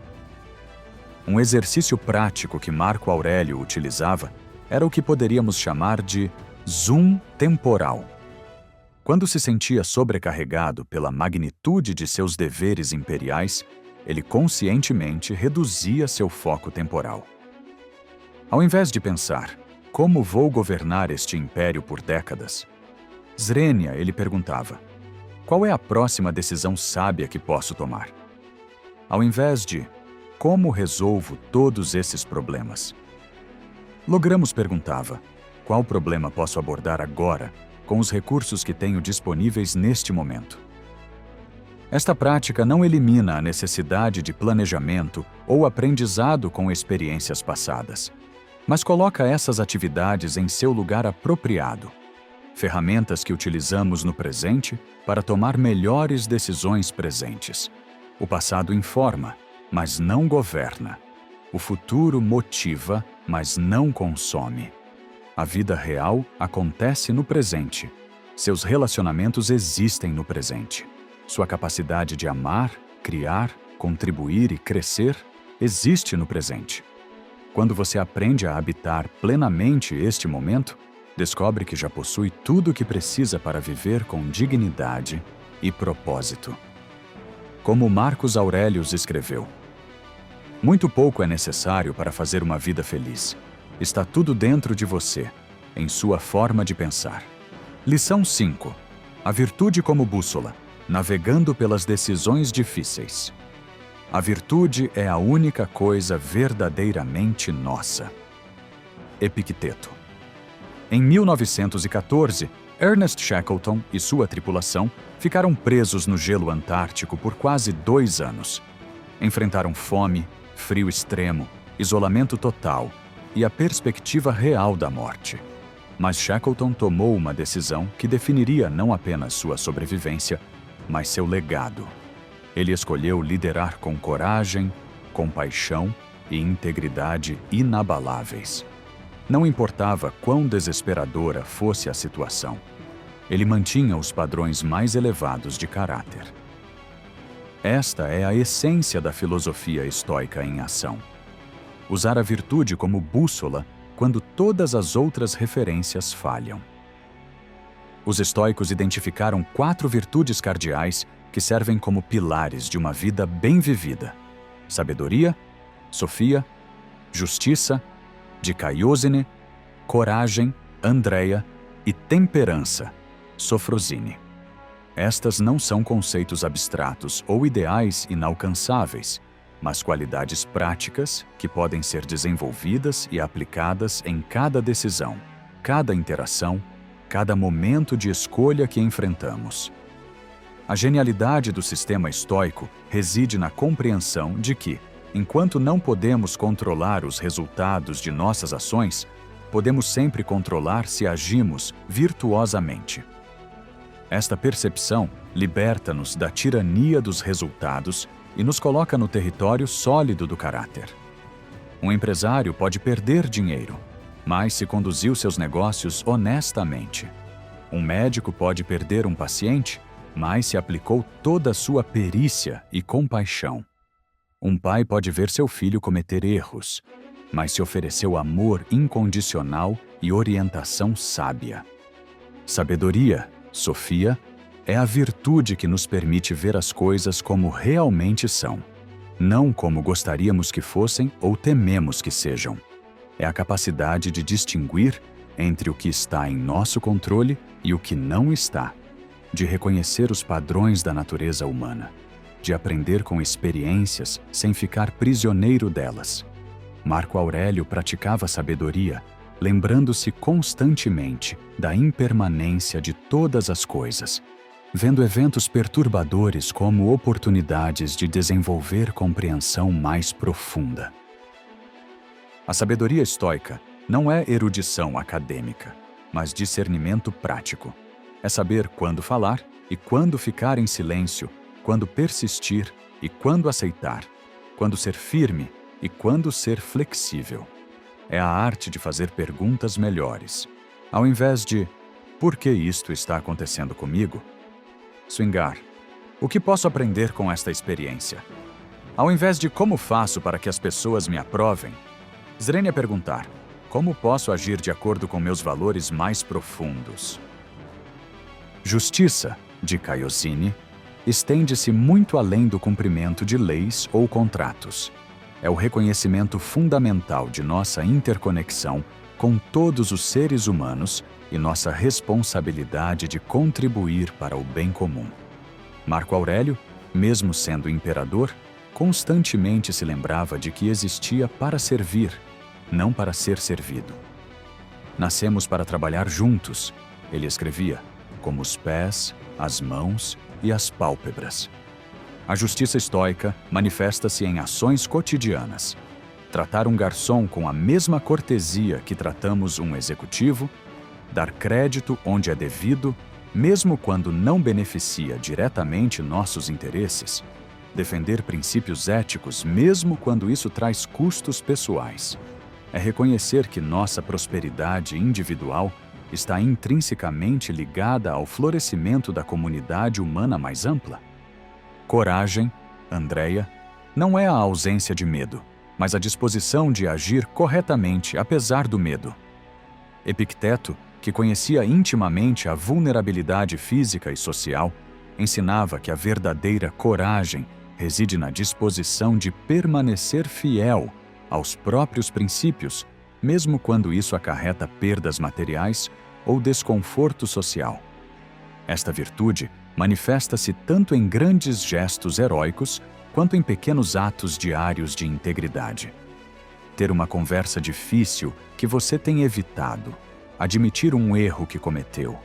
Um exercício prático que Marco Aurélio utilizava era o que poderíamos chamar de zoom temporal. Quando se sentia sobrecarregado pela magnitude de seus deveres imperiais, ele conscientemente reduzia seu foco temporal. Ao invés de pensar, como vou governar este império por décadas? Zrenia, ele perguntava, qual é a próxima decisão sábia que posso tomar? Ao invés de, como resolvo todos esses problemas? Logramos perguntava, qual problema posso abordar agora com os recursos que tenho disponíveis neste momento? Esta prática não elimina a necessidade de planejamento ou aprendizado com experiências passadas, mas coloca essas atividades em seu lugar apropriado, ferramentas que utilizamos no presente para tomar melhores decisões presentes. O passado informa, mas não governa. O futuro motiva, mas não consome. A vida real acontece no presente. Seus relacionamentos existem no presente. Sua capacidade de amar, criar, contribuir e crescer existe no presente. Quando você aprende a habitar plenamente este momento, descobre que já possui tudo o que precisa para viver com dignidade e propósito. Como Marcos Aurelius escreveu, muito pouco é necessário para fazer uma vida feliz. Está tudo dentro de você, em sua forma de pensar. Lição 5. A virtude como bússola, navegando pelas decisões difíceis. A virtude é a única coisa verdadeiramente nossa. Epicteto. Em 1914, Ernest Shackleton e sua tripulação ficaram presos no gelo antártico por quase 2 anos. Enfrentaram fome, frio extremo, isolamento total e a perspectiva real da morte. Mas Shackleton tomou uma decisão que definiria não apenas sua sobrevivência, mas seu legado. Ele escolheu liderar com coragem, compaixão e integridade inabaláveis. Não importava quão desesperadora fosse a situação, ele mantinha os padrões mais elevados de caráter. Esta é a essência da filosofia estoica em ação. Usar a virtude como bússola quando todas as outras referências falham. Os estoicos identificaram 4 virtudes cardeais que servem como pilares de uma vida bem vivida: sabedoria, Sofia; justiça, Dikaiosine; coragem, Andreia; e temperança, Sofrosine. Estas não são conceitos abstratos ou ideais inalcançáveis, mas qualidades práticas que podem ser desenvolvidas e aplicadas em cada decisão, cada interação, cada momento de escolha que enfrentamos. A genialidade do sistema estoico reside na compreensão de que, enquanto não podemos controlar os resultados de nossas ações, podemos sempre controlar se agimos virtuosamente. Esta percepção liberta-nos da tirania dos resultados e nos coloca no território sólido do caráter. Um empresário pode perder dinheiro, mas se conduziu seus negócios honestamente. Um médico pode perder um paciente, mas se aplicou toda a sua perícia e compaixão. Um pai pode ver seu filho cometer erros, mas se ofereceu amor incondicional e orientação sábia. Sabedoria, Sofia, é a virtude que nos permite ver as coisas como realmente são, não como gostaríamos que fossem ou tememos que sejam. É a capacidade de distinguir entre o que está em nosso controle e o que não está, de reconhecer os padrões da natureza humana, de aprender com experiências sem ficar prisioneiro delas. Marco Aurélio praticava sabedoria, lembrando-se constantemente da impermanência de todas as coisas, vendo eventos perturbadores como oportunidades de desenvolver compreensão mais profunda. A sabedoria estoica não é erudição acadêmica, mas discernimento prático. É saber quando falar e quando ficar em silêncio, quando persistir e quando aceitar, quando ser firme e quando ser flexível. É a arte de fazer perguntas melhores. Ao invés de "por que isto está acontecendo comigo?", Swingar: "O que posso aprender com esta experiência?". Ao invés de "como faço para que as pessoas me aprovem?", Srenia perguntar: "Como posso agir de acordo com meus valores mais profundos?". Justiça, de Dikaiosine, estende-se muito além do cumprimento de leis ou contratos. É o reconhecimento fundamental de nossa interconexão com todos os seres humanos e nossa responsabilidade de contribuir para o bem comum. Marco Aurélio, mesmo sendo imperador, constantemente se lembrava de que existia para servir, não para ser servido. "Nascemos para trabalhar juntos", ele escrevia, "como os pés, as mãos e as pálpebras". A justiça estoica manifesta-se em ações cotidianas. Tratar um garçom com a mesma cortesia que tratamos um executivo, dar crédito onde é devido, mesmo quando não beneficia diretamente nossos interesses, defender princípios éticos mesmo quando isso traz custos pessoais. É reconhecer que nossa prosperidade individual está intrinsecamente ligada ao florescimento da comunidade humana mais ampla. Coragem, Andreia, não é a ausência de medo, mas a disposição de agir corretamente apesar do medo. Epicteto, que conhecia intimamente a vulnerabilidade física e social, ensinava que a verdadeira coragem reside na disposição de permanecer fiel aos próprios princípios, mesmo quando isso acarreta perdas materiais ou desconforto social. Esta virtude manifesta-se tanto em grandes gestos heróicos quanto em pequenos atos diários de integridade. Ter uma conversa difícil que você tem evitado, admitir um erro que cometeu,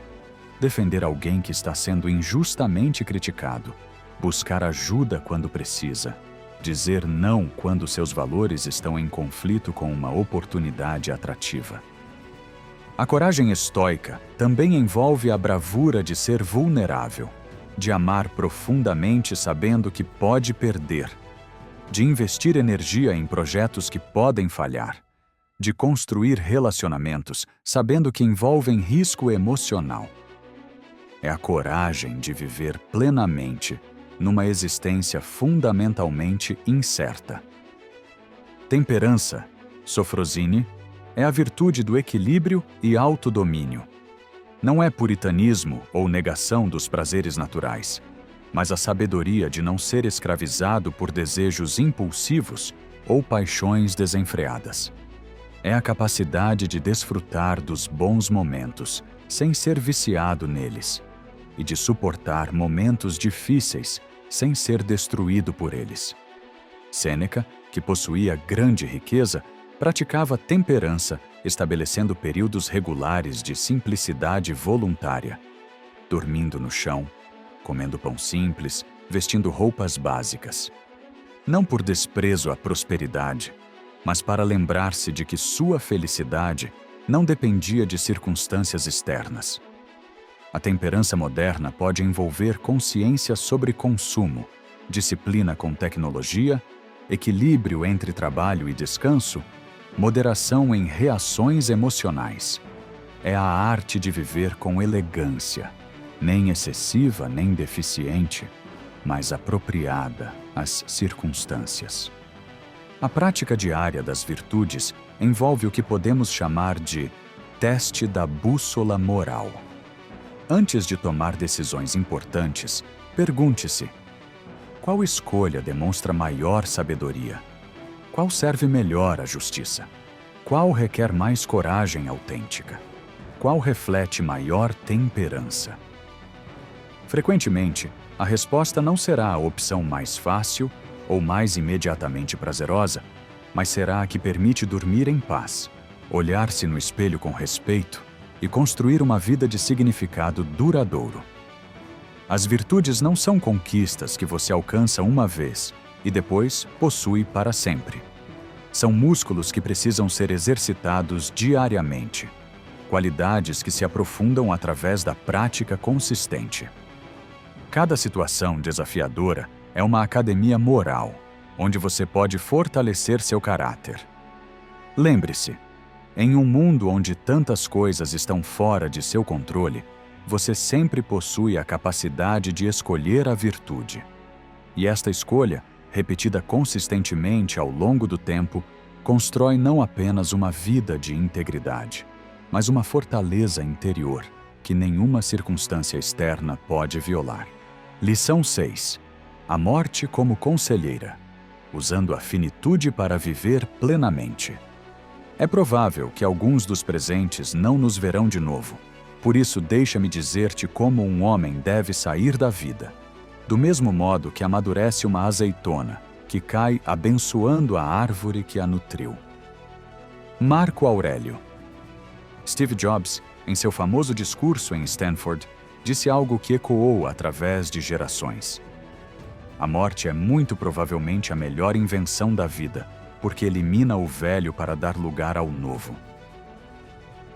defender alguém que está sendo injustamente criticado, buscar ajuda quando precisa, dizer não quando seus valores estão em conflito com uma oportunidade atrativa. A coragem estoica também envolve a bravura de ser vulnerável, de amar profundamente sabendo que pode perder, de investir energia em projetos que podem falhar, de construir relacionamentos sabendo que envolvem risco emocional. É a coragem de viver plenamente numa existência fundamentalmente incerta. Temperança, Sofrosine, é a virtude do equilíbrio e autodomínio. Não é puritanismo ou negação dos prazeres naturais. mas a sabedoria de não ser escravizado por desejos impulsivos ou paixões desenfreadas. É a capacidade de desfrutar dos bons momentos sem ser viciado neles e de suportar momentos difíceis sem ser destruído por eles. Sêneca, que possuía grande riqueza, praticava temperança, estabelecendo períodos regulares de simplicidade voluntária, dormindo no chão, comendo pão simples, vestindo roupas básicas. Não por desprezo à prosperidade, mas para lembrar-se de que sua felicidade não dependia de circunstâncias externas. A temperança moderna pode envolver consciência sobre consumo, disciplina com tecnologia, equilíbrio entre trabalho e descanso, moderação em reações emocionais. É a arte de viver com elegância, nem excessiva nem deficiente, mas apropriada às circunstâncias. A prática diária das virtudes envolve o que podemos chamar de teste da bússola moral. Antes de tomar decisões importantes, pergunte-se: qual escolha demonstra maior sabedoria? Qual serve melhor à justiça? Qual requer mais coragem autêntica? Qual reflete maior temperança? Frequentemente, a resposta não será a opção mais fácil ou mais imediatamente prazerosa, mas será a que permite dormir em paz, olhar-se no espelho com respeito e construir uma vida de significado duradouro. As virtudes não são conquistas que você alcança uma vez e depois possui para sempre. São músculos que precisam ser exercitados diariamente, qualidades que se aprofundam através da prática consistente. Cada situação desafiadora é uma academia moral, onde você pode fortalecer seu caráter. Lembre-se, em um mundo onde tantas coisas estão fora de seu controle, você sempre possui a capacidade de escolher a virtude. E esta escolha, repetida consistentemente ao longo do tempo, constrói não apenas uma vida de integridade, mas uma fortaleza interior que nenhuma circunstância externa pode violar. Lição 6. A morte como conselheira, usando a finitude para viver plenamente. É provável que alguns dos presentes não nos verão de novo. Por isso, deixa-me dizer-te como um homem deve sair da vida. Do mesmo modo que amadurece uma azeitona, que cai abençoando a árvore que a nutriu. Marco Aurélio. Steve Jobs, em seu famoso discurso em Stanford, disse algo que ecoou através de gerações. A morte é muito provavelmente a melhor invenção da vida, porque elimina o velho para dar lugar ao novo.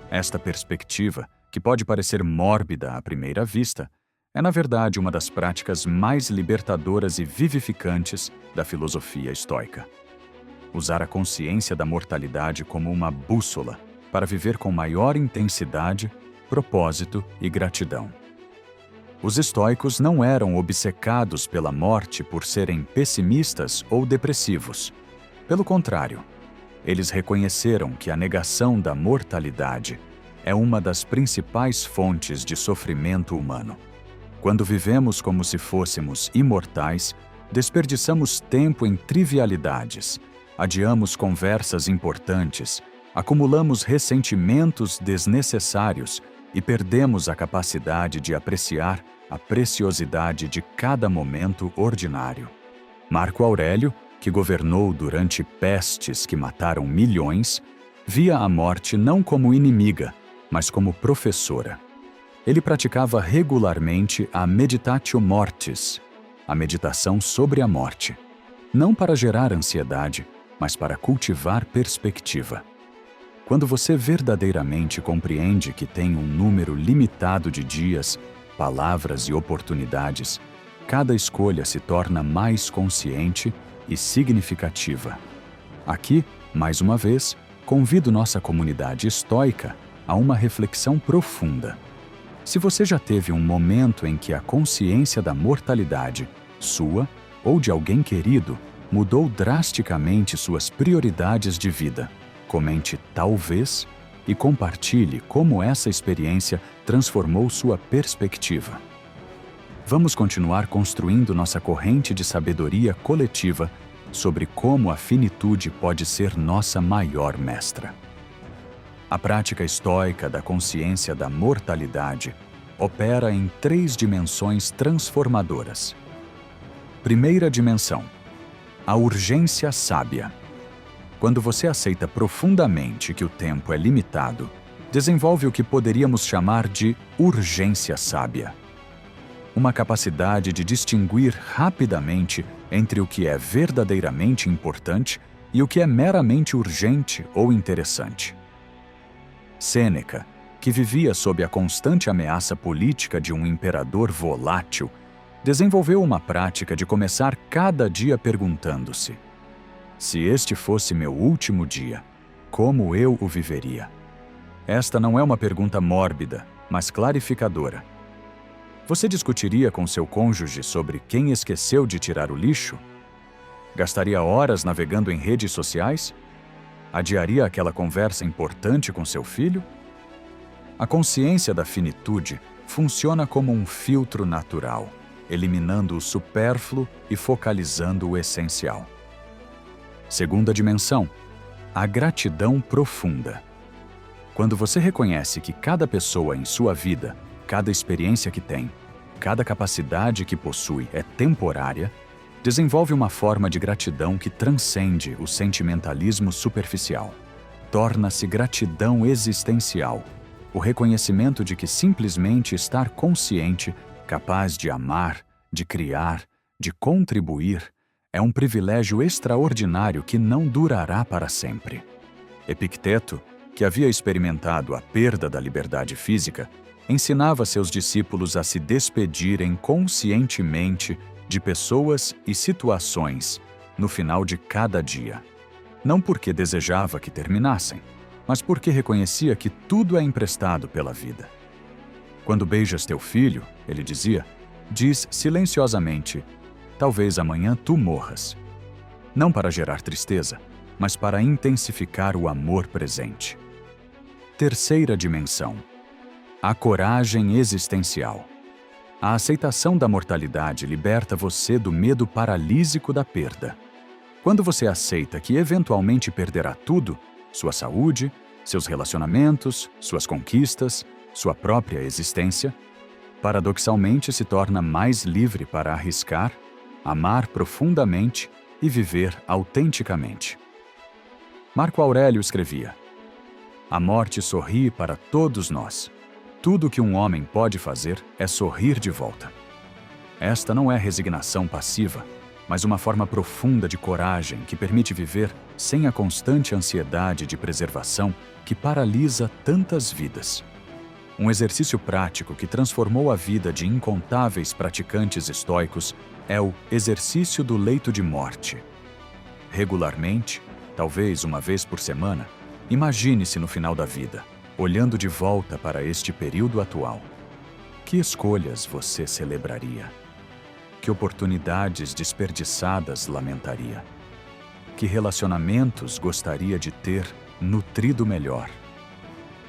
Esta perspectiva, que pode parecer mórbida à primeira vista, é na verdade uma das práticas mais libertadoras e vivificantes da filosofia estoica. Usar a consciência da mortalidade como uma bússola para viver com maior intensidade, propósito e gratidão. Os estoicos não eram obcecados pela morte por serem pessimistas ou depressivos. Pelo contrário, eles reconheceram que a negação da mortalidade é uma das principais fontes de sofrimento humano. Quando vivemos como se fôssemos imortais, desperdiçamos tempo em trivialidades, adiamos conversas importantes, acumulamos ressentimentos desnecessários e perdemos a capacidade de apreciar a preciosidade de cada momento ordinário. Marco Aurélio, que governou durante pestes que mataram milhões, via a morte não como inimiga, mas como professora. Ele praticava regularmente a meditatio mortis, a meditação sobre a morte, não para gerar ansiedade, mas para cultivar perspectiva. Quando você verdadeiramente compreende que tem um número limitado de dias, palavras e oportunidades, cada escolha se torna mais consciente e significativa. Aqui, mais uma vez, convido nossa comunidade estoica a uma reflexão profunda. Se você já teve um momento em que a consciência da mortalidade, sua ou de alguém querido, mudou drasticamente suas prioridades de vida, comente talvez e compartilhe como essa experiência transformou sua perspectiva. vamos continuar construindo nossa corrente de sabedoria coletiva sobre como a finitude pode ser nossa maior mestra. A prática estoica da consciência da mortalidade opera em 3 dimensões transformadoras. Primeira dimensão: a urgência sábia. Quando você aceita profundamente que o tempo é limitado, desenvolve o que poderíamos chamar de urgência sábia. Uma capacidade de distinguir rapidamente entre o que é verdadeiramente importante e o que é meramente urgente ou interessante. Sêneca, que vivia sob a constante ameaça política de um imperador volátil, desenvolveu uma prática de começar cada dia perguntando-se: se este fosse meu último dia, como eu o viveria? Esta não é uma pergunta mórbida, mas clarificadora. Você discutiria com seu cônjuge sobre quem esqueceu de tirar o lixo? Gastaria horas navegando em redes sociais? Adiaria aquela conversa importante com seu filho? A consciência da finitude funciona como um filtro natural, eliminando o supérfluo e focalizando o essencial. Segunda dimensão: a gratidão profunda. Quando você reconhece que cada pessoa em sua vida, cada experiência que tem, cada capacidade que possui é temporária, desenvolve uma forma de gratidão que transcende o sentimentalismo superficial. Torna-se gratidão existencial, o reconhecimento de que simplesmente estar consciente, capaz de amar, de criar, de contribuir, é um privilégio extraordinário que não durará para sempre. Epicteto, que havia experimentado a perda da liberdade física, ensinava seus discípulos a se despedirem conscientemente de pessoas e situações no final de cada dia. Não porque desejava que terminassem, mas porque reconhecia que tudo é emprestado pela vida. Quando beijas teu filho, ele dizia, diz silenciosamente: talvez amanhã tu morras. Não para gerar tristeza, mas para intensificar o amor presente. Terceira dimensão: a coragem existencial. A aceitação da mortalidade liberta você do medo paralísico da perda. Quando você aceita que eventualmente perderá tudo, sua saúde, seus relacionamentos, suas conquistas, sua própria existência, paradoxalmente se torna mais livre para arriscar, amar profundamente e viver autenticamente. Marco Aurélio escrevia: a morte sorri para todos nós. Tudo que um homem pode fazer é sorrir de volta. Esta não é resignação passiva, mas uma forma profunda de coragem que permite viver sem a constante ansiedade de preservação que paralisa tantas vidas. Um exercício prático que transformou a vida de incontáveis praticantes estoicos é o exercício do leito de morte. Regularmente, talvez uma vez por semana, imagine-se no final da vida, olhando de volta para este período atual. Que escolhas você celebraria? Que oportunidades desperdiçadas lamentaria? Que relacionamentos gostaria de ter nutrido melhor?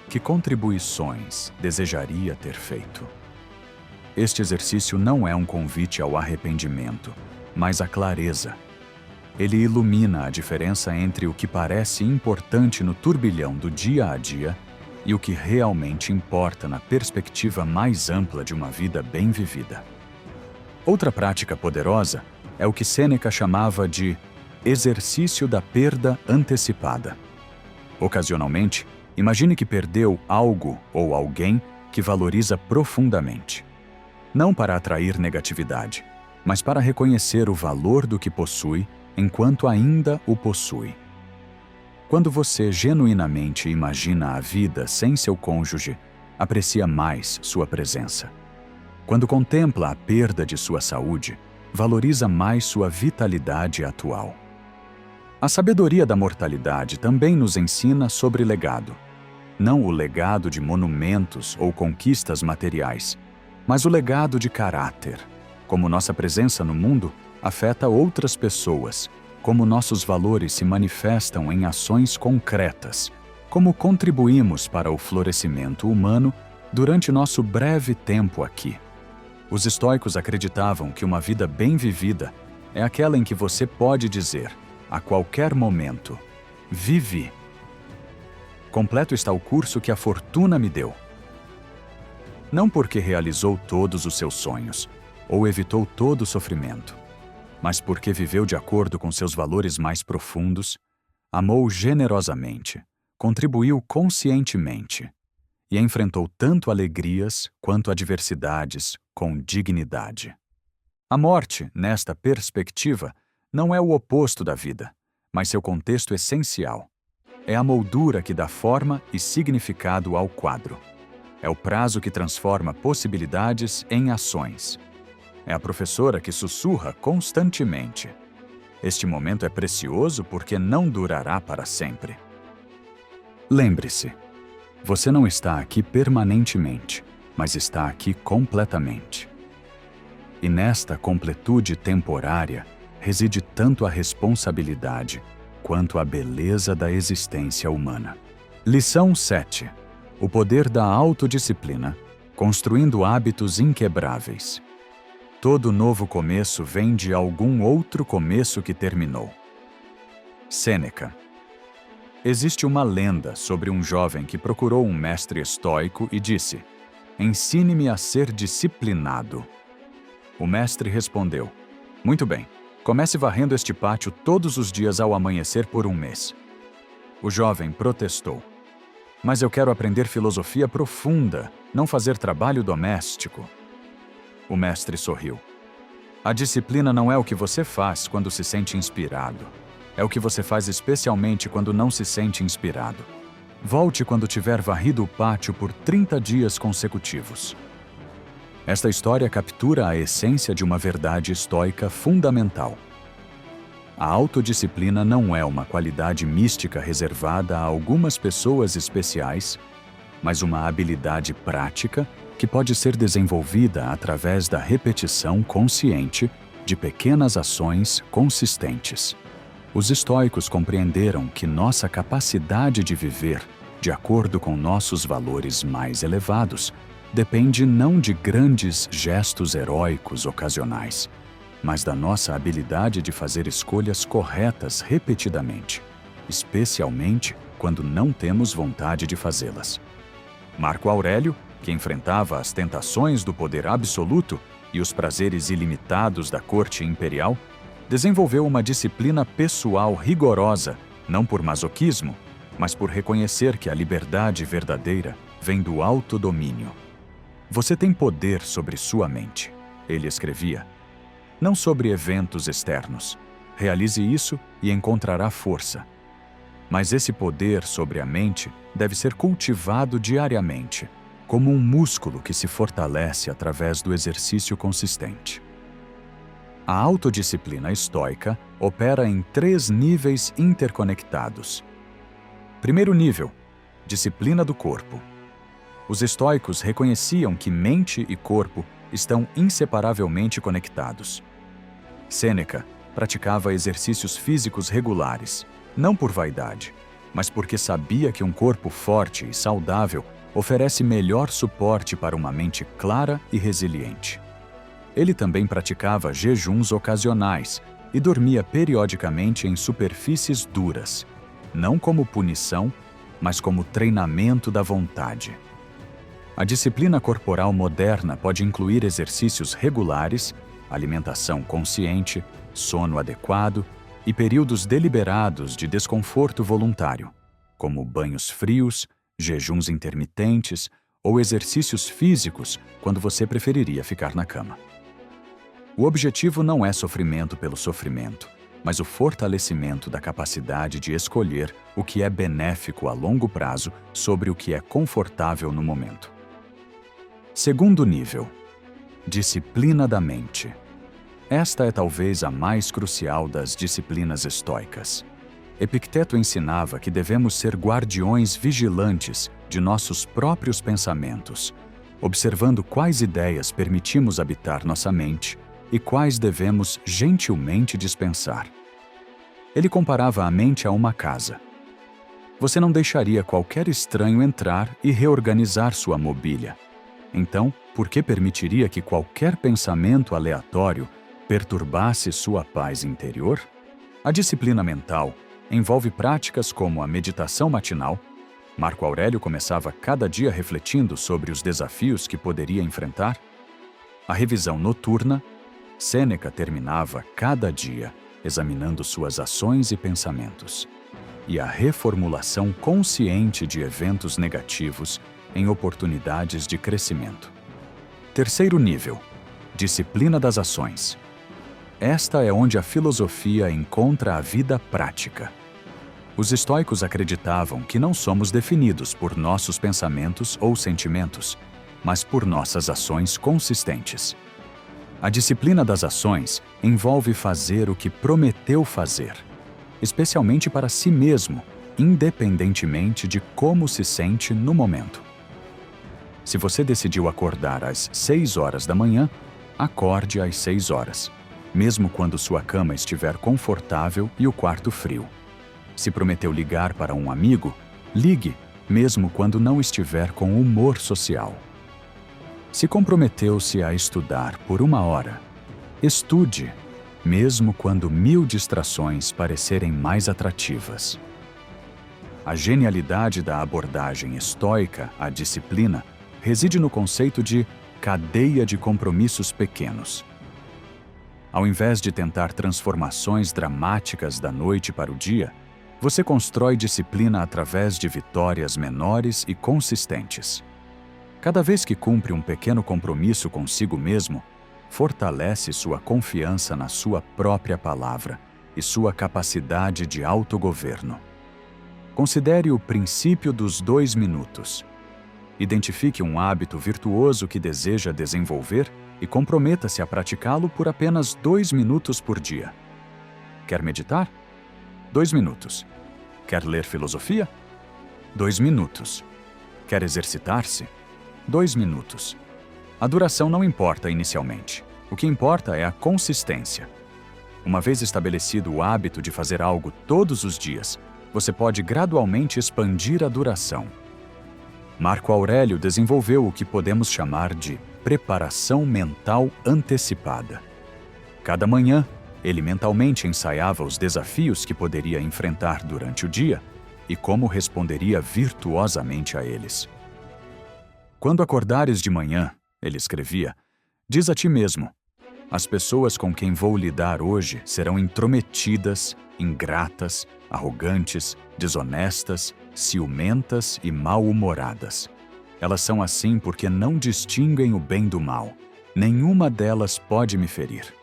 Que contribuições desejaria ter feito? Este exercício não é um convite ao arrependimento, mas à clareza. Ele ilumina a diferença entre o que parece importante no turbilhão do dia a dia e o que realmente importa na perspectiva mais ampla de uma vida bem vivida. Outra prática poderosa é o que Sêneca chamava de exercício da perda antecipada. Ocasionalmente, imagine que perdeu algo ou alguém que valoriza profundamente. Não para atrair negatividade, mas para reconhecer o valor do que possui enquanto ainda o possui. Quando você genuinamente imagina a vida sem seu cônjuge, aprecia mais sua presença. Quando contempla a perda de sua saúde, valoriza mais sua vitalidade atual. A sabedoria da mortalidade também nos ensina sobre legado. Não o legado de monumentos ou conquistas materiais, mas o legado de caráter. Como nossa presença no mundo afeta outras pessoas, como nossos valores se manifestam em ações concretas, como contribuímos para o florescimento humano durante nosso breve tempo aqui. Os estoicos acreditavam que uma vida bem vivida é aquela em que você pode dizer, a qualquer momento, vivi. Completo está o curso que a fortuna me deu. Não porque realizou todos os seus sonhos, ou evitou todo o sofrimento, mas porque viveu de acordo com seus valores mais profundos, amou generosamente, contribuiu conscientemente e enfrentou tanto alegrias quanto adversidades com dignidade. A morte, nesta perspectiva, não é o oposto da vida, mas seu contexto essencial. É a moldura que dá forma e significado ao quadro. É o prazo que transforma possibilidades em ações. É a professora que sussurra constantemente. Este momento é precioso porque não durará para sempre. Lembre-se, você não está aqui permanentemente, mas está aqui completamente. E nesta completude temporária reside tanto a responsabilidade quanto a beleza da existência humana. Lição 7. O poder da autodisciplina, construindo hábitos inquebráveis. Todo novo começo vem de algum outro começo que terminou. Sêneca. Existe uma lenda sobre um jovem que procurou um mestre estoico e disse: "Ensine-me a ser disciplinado." O mestre respondeu: "Muito bem, comece varrendo este pátio todos os dias ao amanhecer por um mês." O jovem protestou: "Mas eu quero aprender filosofia profunda, não fazer trabalho doméstico." O mestre sorriu: "A disciplina não é o que você faz quando se sente inspirado. É o que você faz especialmente quando não se sente inspirado. Volte quando tiver varrido o pátio por 30 dias consecutivos." Esta história captura a essência de uma verdade estoica fundamental. A autodisciplina não é uma qualidade mística reservada a algumas pessoas especiais, mas uma habilidade prática que pode ser desenvolvida através da repetição consciente de pequenas ações consistentes. Os estoicos compreenderam que nossa capacidade de viver, de acordo com nossos valores mais elevados, depende não de grandes gestos heróicos ocasionais, mas da nossa habilidade de fazer escolhas corretas repetidamente, especialmente quando não temos vontade de fazê-las. Marco Aurélio, que enfrentava as tentações do poder absoluto e os prazeres ilimitados da corte imperial, desenvolveu uma disciplina pessoal rigorosa, não por masoquismo, mas por reconhecer que a liberdade verdadeira vem do autodomínio. "Você tem poder sobre sua mente", ele escrevia, "não sobre eventos externos. Realize isso e encontrará força. Mas esse poder sobre a mente deve ser cultivado diariamente, como um músculo que se fortalece através do exercício consistente." A autodisciplina estoica opera em 3 níveis interconectados. Primeiro nível: disciplina do corpo. Os estoicos reconheciam que mente e corpo estão inseparavelmente conectados. Sêneca praticava exercícios físicos regulares, não por vaidade, mas porque sabia que um corpo forte e saudável oferece melhor suporte para uma mente clara e resiliente. Ele também praticava jejuns ocasionais e dormia periodicamente em superfícies duras, não como punição, mas como treinamento da vontade. A disciplina corporal moderna pode incluir exercícios regulares, alimentação consciente, sono adequado e períodos deliberados de desconforto voluntário, como banhos frios, jejuns intermitentes ou exercícios físicos quando você preferiria ficar na cama. O objetivo não é sofrimento pelo sofrimento, mas o fortalecimento da capacidade de escolher o que é benéfico a longo prazo sobre o que é confortável no momento. Segundo nível: disciplina da mente. Esta é talvez a mais crucial das disciplinas estoicas. Epicteto ensinava que devemos ser guardiões vigilantes de nossos próprios pensamentos, observando quais ideias permitimos habitar nossa mente e quais devemos gentilmente dispensar. Ele comparava a mente a uma casa. Você não deixaria qualquer estranho entrar e reorganizar sua mobília. Então, por que permitiria que qualquer pensamento aleatório perturbasse sua paz interior? A disciplina mental envolve práticas como a meditação matinal. Marco Aurélio começava cada dia refletindo sobre os desafios que poderia enfrentar. A revisão noturna. Sêneca terminava cada dia examinando suas ações e pensamentos. E a reformulação consciente de eventos negativos em oportunidades de crescimento. Terceiro nível: disciplina das ações. Esta é onde a filosofia encontra a vida prática. Os estoicos acreditavam que não somos definidos por nossos pensamentos ou sentimentos, mas por nossas ações consistentes. A disciplina das ações envolve fazer o que prometeu fazer, especialmente para si mesmo, independentemente de como se sente no momento. Se você decidiu acordar às 6 horas da manhã, acorde às 6 horas, mesmo quando sua cama estiver confortável e o quarto frio. Se prometeu ligar para um amigo, ligue, mesmo quando não estiver com humor social. Se comprometeu-se a estudar por 1 hora, estude, mesmo quando 1000 distrações parecerem mais atrativas. A genialidade da abordagem estoica à disciplina reside no conceito de cadeia de compromissos pequenos. Ao invés de tentar transformações dramáticas da noite para o dia, você constrói disciplina através de vitórias menores e consistentes. Cada vez que cumpre um pequeno compromisso consigo mesmo, fortalece sua confiança na sua própria palavra e sua capacidade de autogoverno. Considere o princípio dos 2 minutos. Identifique um hábito virtuoso que deseja desenvolver e comprometa-se a praticá-lo por apenas 2 minutos por dia. Quer meditar? 2 minutos. Quer ler filosofia? 2 minutos. Quer exercitar-se? 2 minutos. A duração não importa inicialmente. O que importa é a consistência. Uma vez estabelecido o hábito de fazer algo todos os dias, você pode gradualmente expandir a duração. Marco Aurélio desenvolveu o que podemos chamar de preparação mental antecipada. Cada manhã, ele mentalmente ensaiava os desafios que poderia enfrentar durante o dia e como responderia virtuosamente a eles. Quando acordares de manhã, ele escrevia, diz a ti mesmo: as pessoas com quem vou lidar hoje serão intrometidas, ingratas, arrogantes, desonestas, ciumentas e mal-humoradas. Elas são assim porque não distinguem o bem do mal. Nenhuma delas pode me ferir.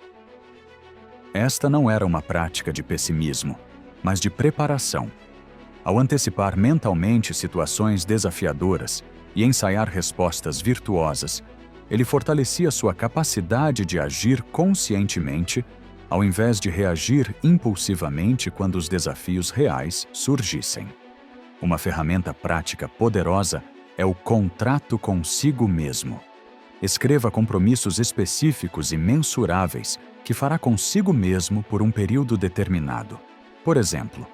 Esta não era uma prática de pessimismo, mas de preparação. Ao antecipar mentalmente situações desafiadoras e ensaiar respostas virtuosas, ele fortalecia sua capacidade de agir conscientemente, ao invés de reagir impulsivamente quando os desafios reais surgissem. Uma ferramenta prática poderosa é o contrato consigo mesmo. Escreva compromissos específicos e mensuráveis que fará consigo mesmo por um período determinado. Por exemplo,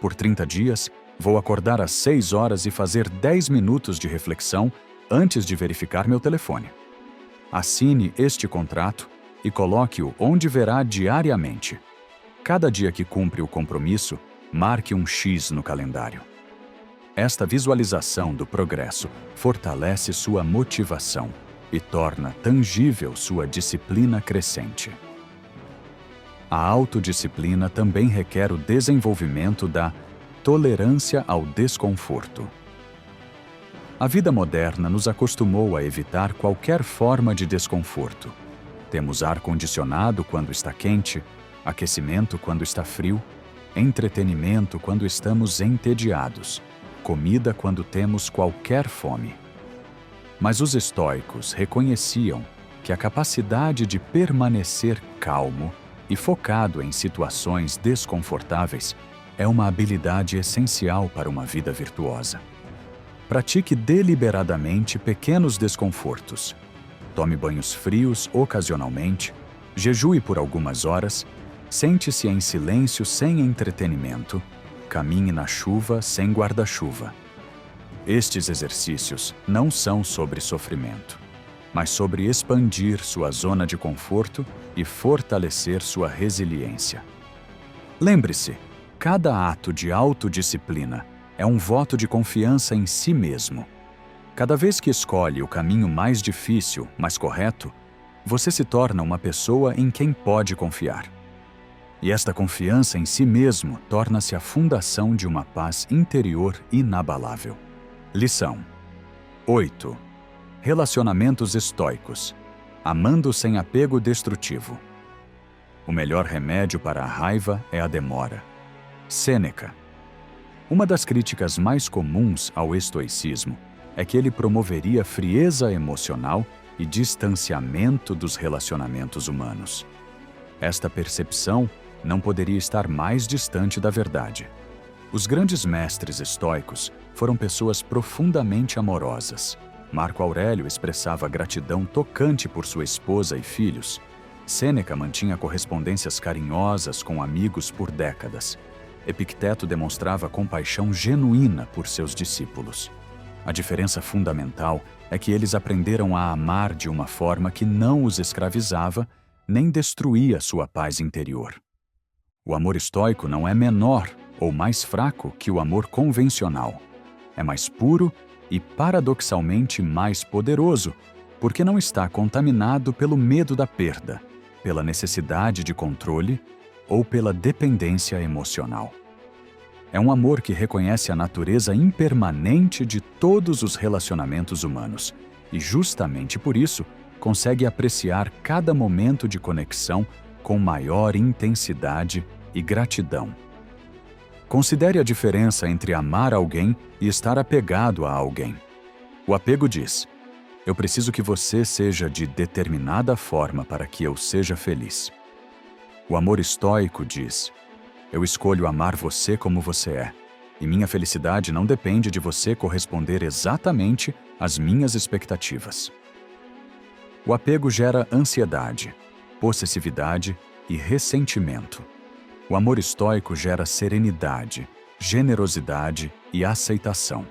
por 30 dias, vou acordar às 6 horas e fazer 10 minutos de reflexão antes de verificar meu telefone. Assine este contrato e coloque-o onde verá diariamente. Cada dia que cumpre o compromisso, marque um X no calendário. Esta visualização do progresso fortalece sua motivação e torna tangível sua disciplina crescente. A autodisciplina também requer o desenvolvimento da tolerância ao desconforto. A vida moderna nos acostumou a evitar qualquer forma de desconforto. Temos ar-condicionado quando está quente, aquecimento quando está frio, entretenimento quando estamos entediados, comida quando temos qualquer fome. Mas os estoicos reconheciam que a capacidade de permanecer calmo e focado em situações desconfortáveis é uma habilidade essencial para uma vida virtuosa. Pratique deliberadamente pequenos desconfortos. Tome banhos frios ocasionalmente, jejue por algumas horas, sente-se em silêncio sem entretenimento, caminhe na chuva sem guarda-chuva. Estes exercícios não são sobre sofrimento, mas sobre expandir sua zona de conforto e fortalecer sua resiliência. Lembre-se, cada ato de autodisciplina é um voto de confiança em si mesmo. Cada vez que escolhe o caminho mais difícil, mas correto, você se torna uma pessoa em quem pode confiar. E esta confiança em si mesmo torna-se a fundação de uma paz interior inabalável. Lição 8. Relacionamentos estoicos. Amando sem apego destrutivo. O melhor remédio para a raiva é a demora. Sêneca. Uma das críticas mais comuns ao estoicismo é que ele promoveria frieza emocional e distanciamento dos relacionamentos humanos. Esta percepção não poderia estar mais distante da verdade. Os grandes mestres estoicos foram pessoas profundamente amorosas. Marco Aurélio expressava gratidão tocante por sua esposa e filhos. Sêneca mantinha correspondências carinhosas com amigos por décadas. Epicteto demonstrava compaixão genuína por seus discípulos. A diferença fundamental é que eles aprenderam a amar de uma forma que não os escravizava nem destruía sua paz interior. O amor estoico não é menor ou mais fraco que o amor convencional. É mais puro e, paradoxalmente, mais poderoso, porque não está contaminado pelo medo da perda, pela necessidade de controle ou pela dependência emocional. É um amor que reconhece a natureza impermanente de todos os relacionamentos humanos e, justamente por isso, consegue apreciar cada momento de conexão com maior intensidade e gratidão. Considere a diferença entre amar alguém e estar apegado a alguém. O apego diz: eu preciso que você seja de determinada forma para que eu seja feliz. O amor estoico diz: eu escolho amar você como você é, e minha felicidade não depende de você corresponder exatamente às minhas expectativas. O apego gera ansiedade, possessividade e ressentimento. O amor estoico gera serenidade, generosidade e aceitação.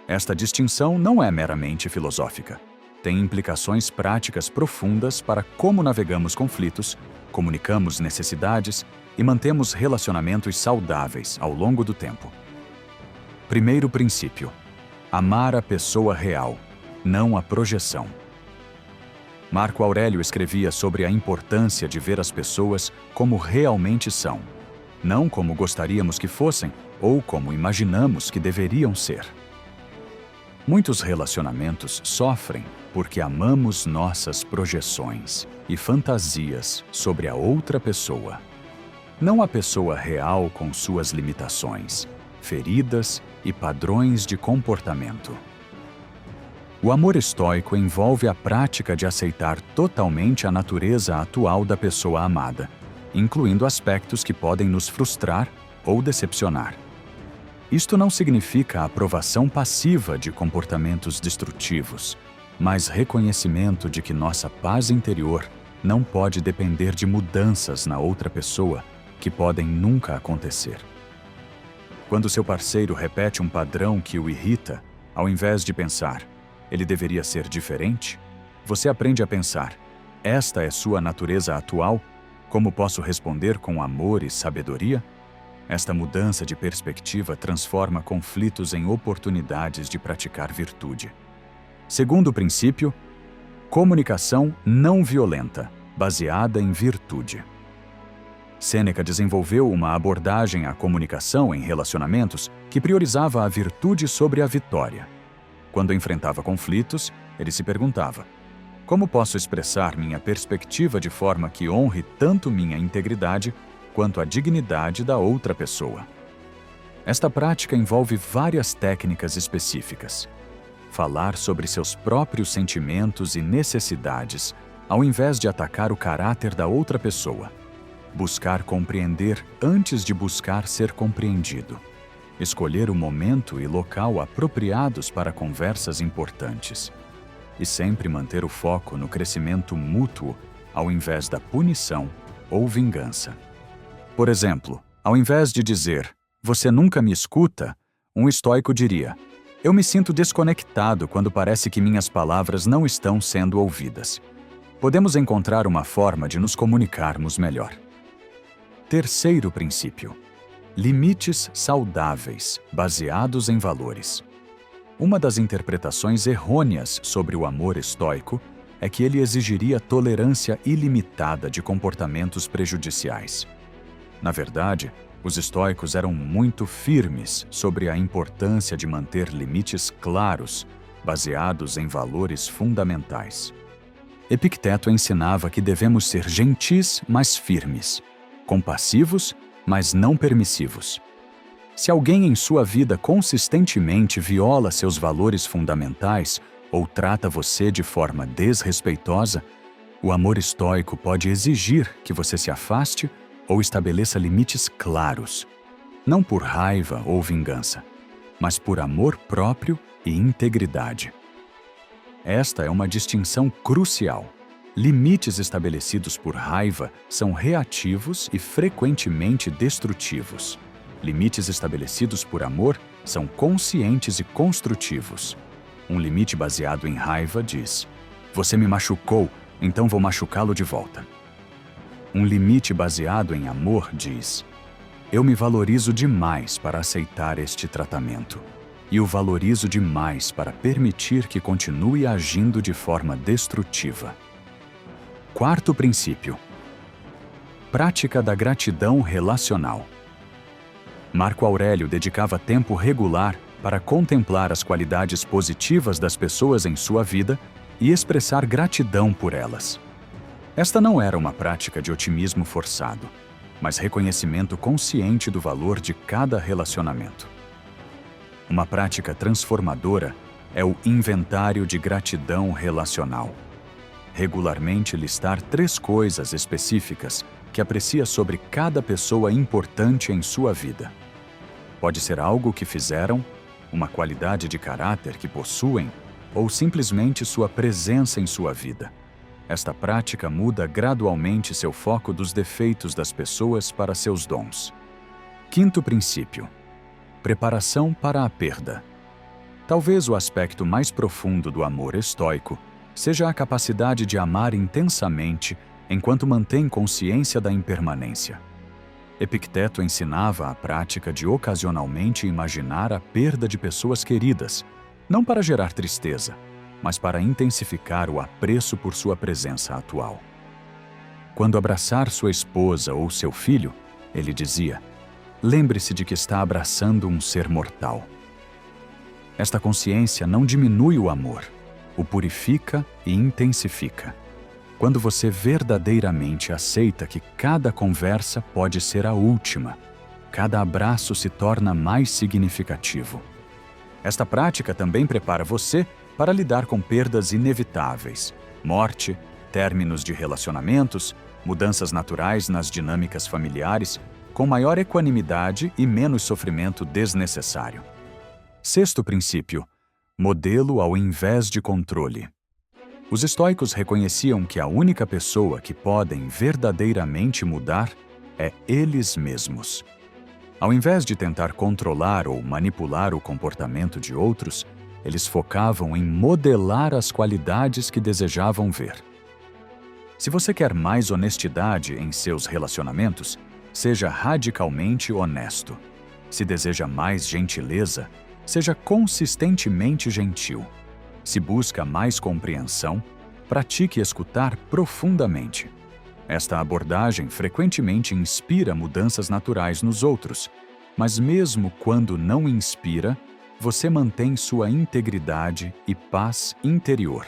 Esta distinção não é meramente filosófica. Tem implicações práticas profundas para como navegamos conflitos, comunicamos necessidades e mantemos relacionamentos saudáveis ao longo do tempo. Primeiro princípio: amar a pessoa real, não a projeção. Marco Aurélio escrevia sobre a importância de ver as pessoas como realmente são, não como gostaríamos que fossem ou como imaginamos que deveriam ser. Muitos relacionamentos sofrem porque amamos nossas projeções e fantasias sobre a outra pessoa, não a pessoa real com suas limitações, feridas e padrões de comportamento. O amor estoico envolve a prática de aceitar totalmente a natureza atual da pessoa amada, incluindo aspectos que podem nos frustrar ou decepcionar. Isto não significa a aprovação passiva de comportamentos destrutivos, mas reconhecimento de que nossa paz interior não pode depender de mudanças na outra pessoa que podem nunca acontecer. Quando seu parceiro repete um padrão que o irrita, ao invés de pensar: ele deveria ser diferente, você aprende a pensar: esta é sua natureza atual, como posso responder com amor e sabedoria? Esta mudança de perspectiva transforma conflitos em oportunidades de praticar virtude. Segundo princípio: comunicação não violenta, baseada em virtude. Sêneca desenvolveu uma abordagem à comunicação em relacionamentos que priorizava a virtude sobre a vitória. Quando enfrentava conflitos, ele se perguntava: como posso expressar minha perspectiva de forma que honre tanto minha integridade quanto a dignidade da outra pessoa? Esta prática envolve várias técnicas específicas. Falar sobre seus próprios sentimentos e necessidades, ao invés de atacar o caráter da outra pessoa. Buscar compreender antes de buscar ser compreendido. Escolher o momento e local apropriados para conversas importantes. E sempre manter o foco no crescimento mútuo, ao invés da punição ou vingança. Por exemplo, ao invés de dizer: você nunca me escuta, um estoico diria: Eu me sinto desconectado quando parece que minhas palavras não estão sendo ouvidas. Podemos encontrar uma forma de nos comunicarmos melhor. Terceiro princípio: limites saudáveis, baseados em valores. Uma das interpretações errôneas sobre o amor estoico é que ele exigiria tolerância ilimitada de comportamentos prejudiciais. Na verdade, os estoicos eram muito firmes sobre a importância de manter limites claros, baseados em valores fundamentais. Epicteto ensinava que devemos ser gentis, mas firmes, compassivos, mas não permissivos. Se alguém em sua vida consistentemente viola seus valores fundamentais ou trata você de forma desrespeitosa, o amor estoico pode exigir que você se afaste ou estabeleça limites claros, não por raiva ou vingança, mas por amor próprio e integridade. Esta é uma distinção crucial. Limites estabelecidos por raiva são reativos e frequentemente destrutivos. Limites estabelecidos por amor são conscientes e construtivos. Um limite baseado em raiva diz: "Você me machucou, então vou machucá-lo de volta." Um limite baseado em amor diz: "Eu me valorizo demais para aceitar este tratamento, e o valorizo demais para permitir que continue agindo de forma destrutiva." Quarto princípio: prática da gratidão relacional. Marco Aurélio dedicava tempo regular para contemplar as qualidades positivas das pessoas em sua vida e expressar gratidão por elas. Esta não era uma prática de otimismo forçado, mas reconhecimento consciente do valor de cada relacionamento. Uma prática transformadora é o inventário de gratidão relacional. Regularmente listar 3 coisas específicas que aprecia sobre cada pessoa importante em sua vida. Pode ser algo que fizeram, uma qualidade de caráter que possuem, ou simplesmente sua presença em sua vida. Esta prática muda gradualmente seu foco dos defeitos das pessoas para seus dons. Quinto princípio: preparação para a perda. Talvez o aspecto mais profundo do amor estoico seja a capacidade de amar intensamente enquanto mantém consciência da impermanência. Epicteto ensinava a prática de ocasionalmente imaginar a perda de pessoas queridas, não para gerar tristeza, mas para intensificar o apreço por sua presença atual. Quando abraçar sua esposa ou seu filho, ele dizia: "Lembre-se de que está abraçando um ser mortal." Esta consciência não diminui o amor, o purifica e intensifica. Quando você verdadeiramente aceita que cada conversa pode ser a última, cada abraço se torna mais significativo. Esta prática também prepara você para lidar com perdas inevitáveis, morte, términos de relacionamentos, mudanças naturais nas dinâmicas familiares, com maior equanimidade e menos sofrimento desnecessário. Sexto princípio: modelo ao invés de controle. Os estoicos reconheciam que a única pessoa que podem verdadeiramente mudar é eles mesmos. Ao invés de tentar controlar ou manipular o comportamento de outros, eles focavam em modelar as qualidades que desejavam ver. Se você quer mais honestidade em seus relacionamentos, seja radicalmente honesto. Se deseja mais gentileza, seja consistentemente gentil. Se busca mais compreensão, pratique escutar profundamente. Esta abordagem frequentemente inspira mudanças naturais nos outros, mas mesmo quando não inspira, você mantém sua integridade e paz interior.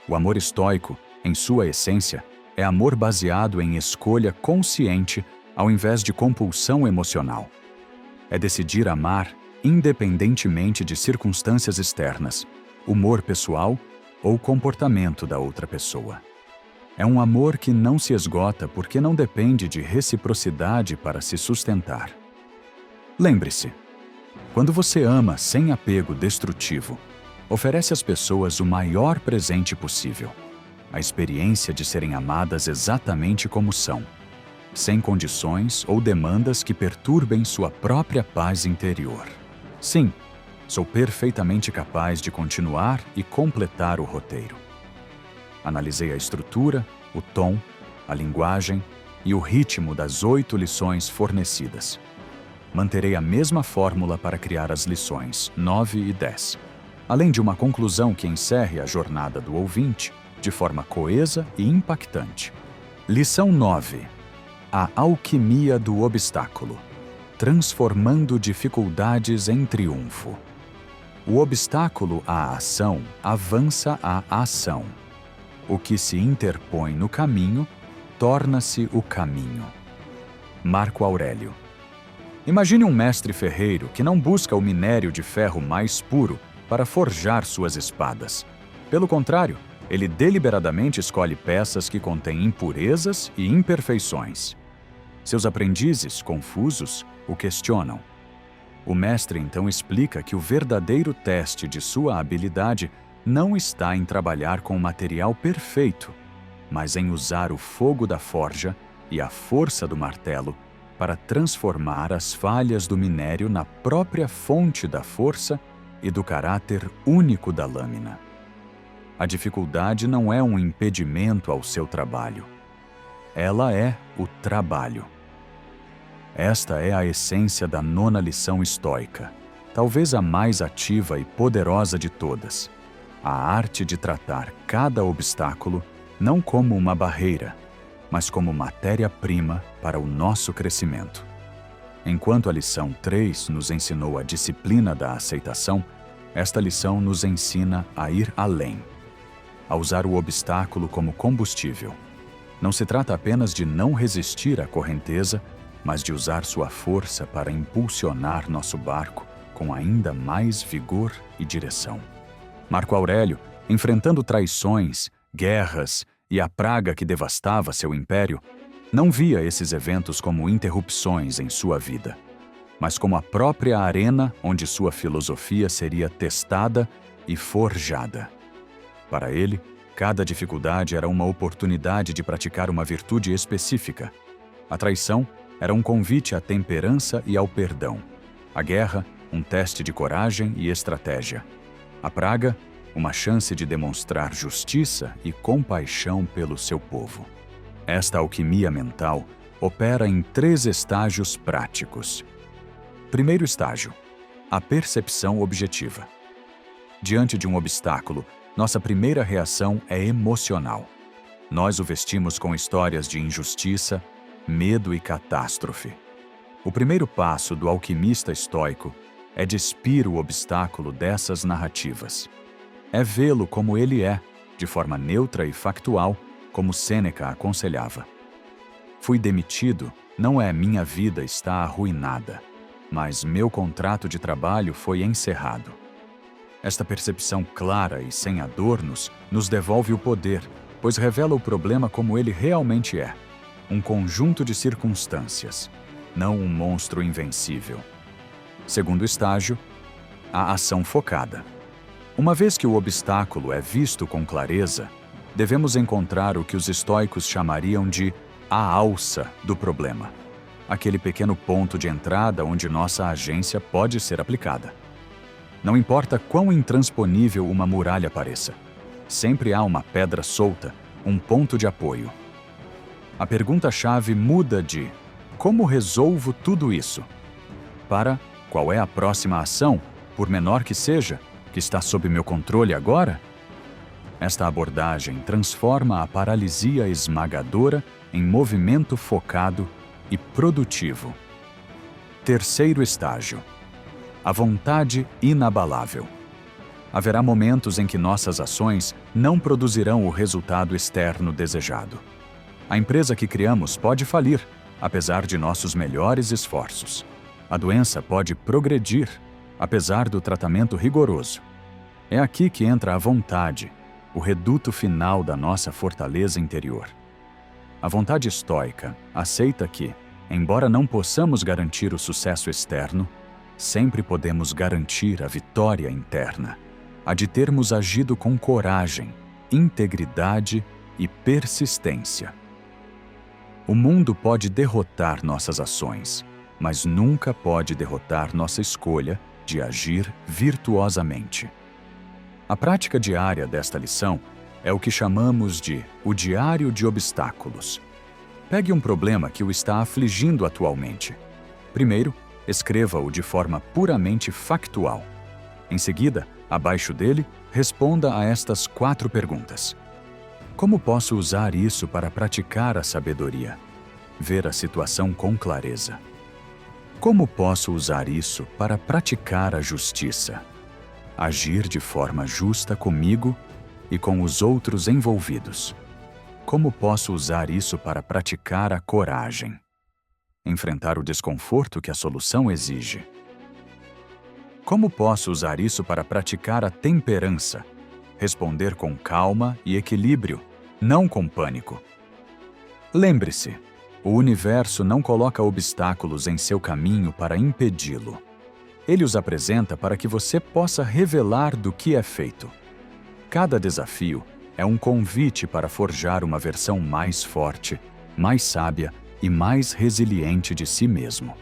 O amor estoico, em sua essência, é amor baseado em escolha consciente ao invés de compulsão emocional. É decidir amar independentemente de circunstâncias externas, humor pessoal ou comportamento da outra pessoa. É um amor que não se esgota porque não depende de reciprocidade para se sustentar. Lembre-se, quando você ama sem apego destrutivo, oferece às pessoas o maior presente possível, a experiência de serem amadas exatamente como são, sem condições ou demandas que perturbem sua própria paz interior. Sim, Sou perfeitamente capaz de continuar e completar o roteiro. Analisei a estrutura, o tom, a linguagem e o ritmo das 8 lições fornecidas. Manterei a mesma fórmula para criar as lições 9 e 10, além de uma conclusão que encerre a jornada do ouvinte de forma coesa e impactante. Lição 9. A alquimia do obstáculo. Transformando dificuldades em triunfo. O obstáculo à ação avança a ação. O que se interpõe no caminho torna-se o caminho. Marco Aurélio. Imagine um mestre ferreiro que não busca o minério de ferro mais puro para forjar suas espadas. Pelo contrário, ele deliberadamente escolhe peças que contêm impurezas e imperfeições. Seus aprendizes, confusos, o questionam. O mestre então explica que o verdadeiro teste de sua habilidade não está em trabalhar com o material perfeito, mas em usar o fogo da forja e a força do martelo para transformar as falhas do minério na própria fonte da força e do caráter único da lâmina. A dificuldade não é um impedimento ao seu trabalho. Ela é o trabalho. Esta é a essência da 9ª lição estoica, talvez a mais ativa e poderosa de todas. A arte de tratar cada obstáculo não como uma barreira, mas como matéria-prima para o nosso crescimento. Enquanto a lição 3 nos ensinou a disciplina da aceitação, esta lição nos ensina a ir além, a usar o obstáculo como combustível. Não se trata apenas de não resistir à correnteza, mas de usar sua força para impulsionar nosso barco com ainda mais vigor e direção. Marco Aurélio, enfrentando traições, guerras e a praga que devastava seu império, não via esses eventos como interrupções em sua vida, mas como a própria arena onde sua filosofia seria testada e forjada. Para ele, cada dificuldade era uma oportunidade de praticar uma virtude específica. A traição era um convite à temperança e ao perdão. A guerra, um teste de coragem e estratégia. A praga, uma chance de demonstrar justiça e compaixão pelo seu povo. Esta alquimia mental opera em 3 estágios práticos. Primeiro estágio: a percepção objetiva. Diante de um obstáculo, nossa primeira reação é emocional. Nós o vestimos com histórias de injustiça, medo e catástrofe. O primeiro passo do alquimista estoico é despir o obstáculo dessas narrativas. É vê-lo como ele é, de forma neutra e factual, como Sêneca aconselhava. Fui demitido, não é minha vida está arruinada, mas meu contrato de trabalho foi encerrado. Esta percepção clara e sem adornos nos devolve o poder, pois revela o problema como ele realmente é, um conjunto de circunstâncias, não um monstro invencível. Segundo estágio, a ação focada. Uma vez que o obstáculo é visto com clareza, devemos encontrar o que os estoicos chamariam de a alça do problema, aquele pequeno ponto de entrada onde nossa agência pode ser aplicada. Não importa quão intransponível uma muralha pareça, sempre há uma pedra solta, um ponto de apoio. A pergunta-chave muda de como resolvo tudo isso para qual é a próxima ação, por menor que seja, que está sob meu controle agora? Esta abordagem transforma a paralisia esmagadora em movimento focado e produtivo. Terceiro estágio: a vontade inabalável. Haverá momentos em que nossas ações não produzirão o resultado externo desejado. A empresa que criamos pode falir, apesar de nossos melhores esforços. A doença pode progredir, apesar do tratamento rigoroso. É aqui que entra a vontade, o reduto final da nossa fortaleza interior. A vontade estoica aceita que, embora não possamos garantir o sucesso externo, sempre podemos garantir a vitória interna, a de termos agido com coragem, integridade e persistência. O mundo pode derrotar nossas ações, mas nunca pode derrotar nossa escolha de agir virtuosamente. A prática diária desta lição é o que chamamos de o diário de obstáculos. Pegue um problema que o está afligindo atualmente. Primeiro, escreva-o de forma puramente factual. Em seguida, abaixo dele, responda a estas 4 perguntas. Como posso usar isso para praticar a sabedoria? Ver a situação com clareza. Como posso usar isso para praticar a justiça? Agir de forma justa comigo e com os outros envolvidos. Como posso usar isso para praticar a coragem? Enfrentar o desconforto que a solução exige. Como posso usar isso para praticar a temperança? Responder com calma e equilíbrio, não com pânico. Lembre-se, o universo não coloca obstáculos em seu caminho para impedi-lo. Ele os apresenta para que você possa revelar do que é feito. Cada desafio é um convite para forjar uma versão mais forte, mais sábia e mais resiliente de si mesmo.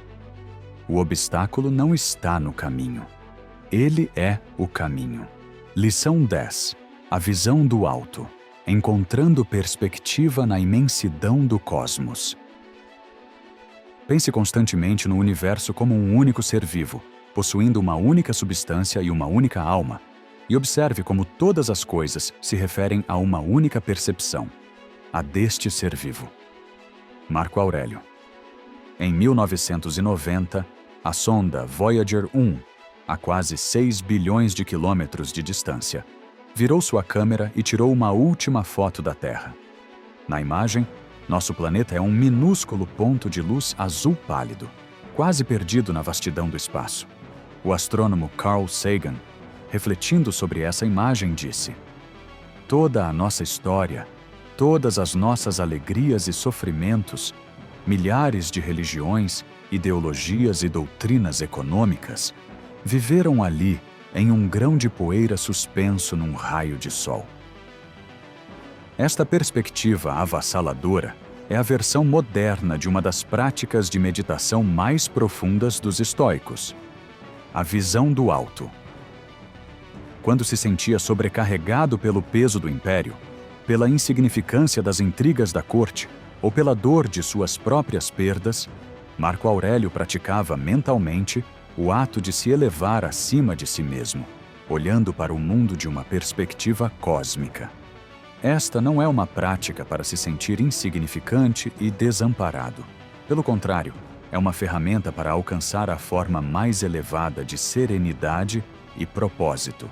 O obstáculo não está no caminho. Ele é o caminho. Lição 10. A visão do alto. Encontrando perspectiva na imensidão do cosmos. Pense constantemente no universo como um único ser vivo, possuindo uma única substância e uma única alma, e observe como todas as coisas se referem a uma única percepção, a deste ser vivo. Marco Aurélio. Em 1990, a sonda Voyager 1, a quase 6 bilhões de quilômetros de distância, virou sua câmera e tirou uma última foto da Terra. Na imagem, nosso planeta é um minúsculo ponto de luz azul pálido, quase perdido na vastidão do espaço. O astrônomo Carl Sagan, refletindo sobre essa imagem, disse: toda a nossa história, todas as nossas alegrias e sofrimentos, milhares de religiões, ideologias e doutrinas econômicas, viveram ali em um grão de poeira suspenso num raio de sol. Esta perspectiva avassaladora é a versão moderna de uma das práticas de meditação mais profundas dos estoicos, a visão do alto. Quando se sentia sobrecarregado pelo peso do império, pela insignificância das intrigas da corte ou pela dor de suas próprias perdas, Marco Aurélio praticava mentalmente o ato de se elevar acima de si mesmo, olhando para o mundo de uma perspectiva cósmica. Esta não é uma prática para se sentir insignificante e desamparado. Pelo contrário, é uma ferramenta para alcançar a forma mais elevada de serenidade e propósito,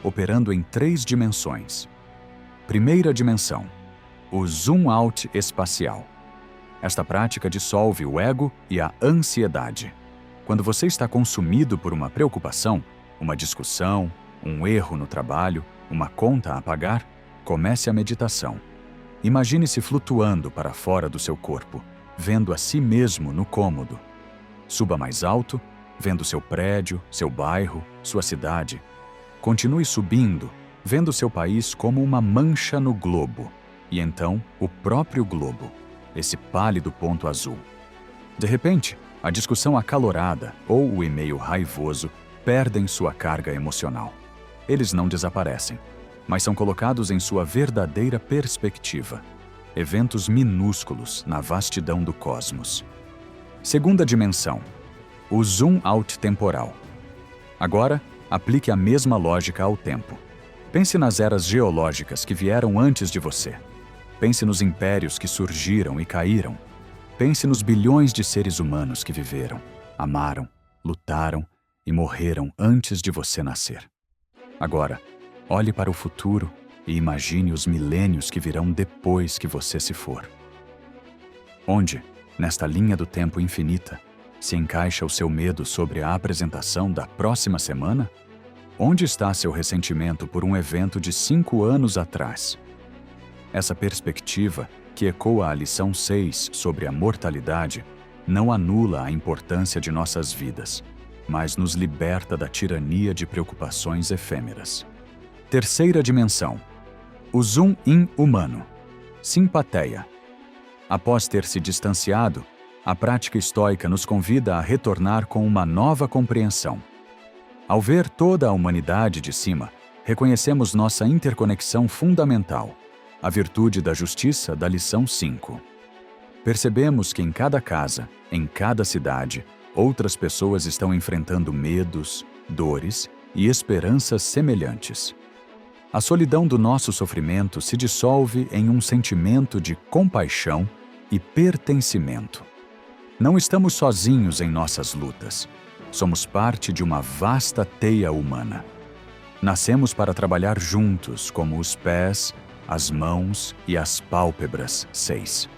operando em 3 dimensões. Primeira dimensão, o zoom out espacial. Esta prática dissolve o ego e a ansiedade. Quando você está consumido por uma preocupação, uma discussão, um erro no trabalho, uma conta a pagar, comece a meditação. Imagine-se flutuando para fora do seu corpo, vendo a si mesmo no cômodo. Suba mais alto, vendo seu prédio, seu bairro, sua cidade. Continue subindo, vendo seu país como uma mancha no globo, e então o próprio globo, esse pálido ponto azul. De repente, a discussão acalorada ou o e-mail raivoso perdem sua carga emocional. Eles não desaparecem, mas são colocados em sua verdadeira perspectiva. Eventos minúsculos na vastidão do cosmos. Segunda dimensão, o zoom out temporal. Agora, aplique a mesma lógica ao tempo. Pense nas eras geológicas que vieram antes de você. Pense nos impérios que surgiram e caíram. Pense nos bilhões de seres humanos que viveram, amaram, lutaram e morreram antes de você nascer. Agora, olhe para o futuro e imagine os milênios que virão depois que você se for. Onde, nesta linha do tempo infinita, se encaixa o seu medo sobre a apresentação da próxima semana? Onde está seu ressentimento por um evento de 5 anos atrás? Essa perspectiva, que ecoa a lição 6 sobre a mortalidade, não anula a importância de nossas vidas, mas nos liberta da tirania de preocupações efêmeras. Terceira dimensão, o zoom-in humano, simpatia. Após ter se distanciado, a prática estoica nos convida a retornar com uma nova compreensão. Ao ver toda a humanidade de cima, reconhecemos nossa interconexão fundamental, a virtude da justiça da lição 5. Percebemos que em cada casa, em cada cidade, outras pessoas estão enfrentando medos, dores e esperanças semelhantes. A solidão do nosso sofrimento se dissolve em um sentimento de compaixão e pertencimento. Não estamos sozinhos em nossas lutas. Somos parte de uma vasta teia humana. Nascemos para trabalhar juntos, como os pés, as mãos e as pálpebras 6.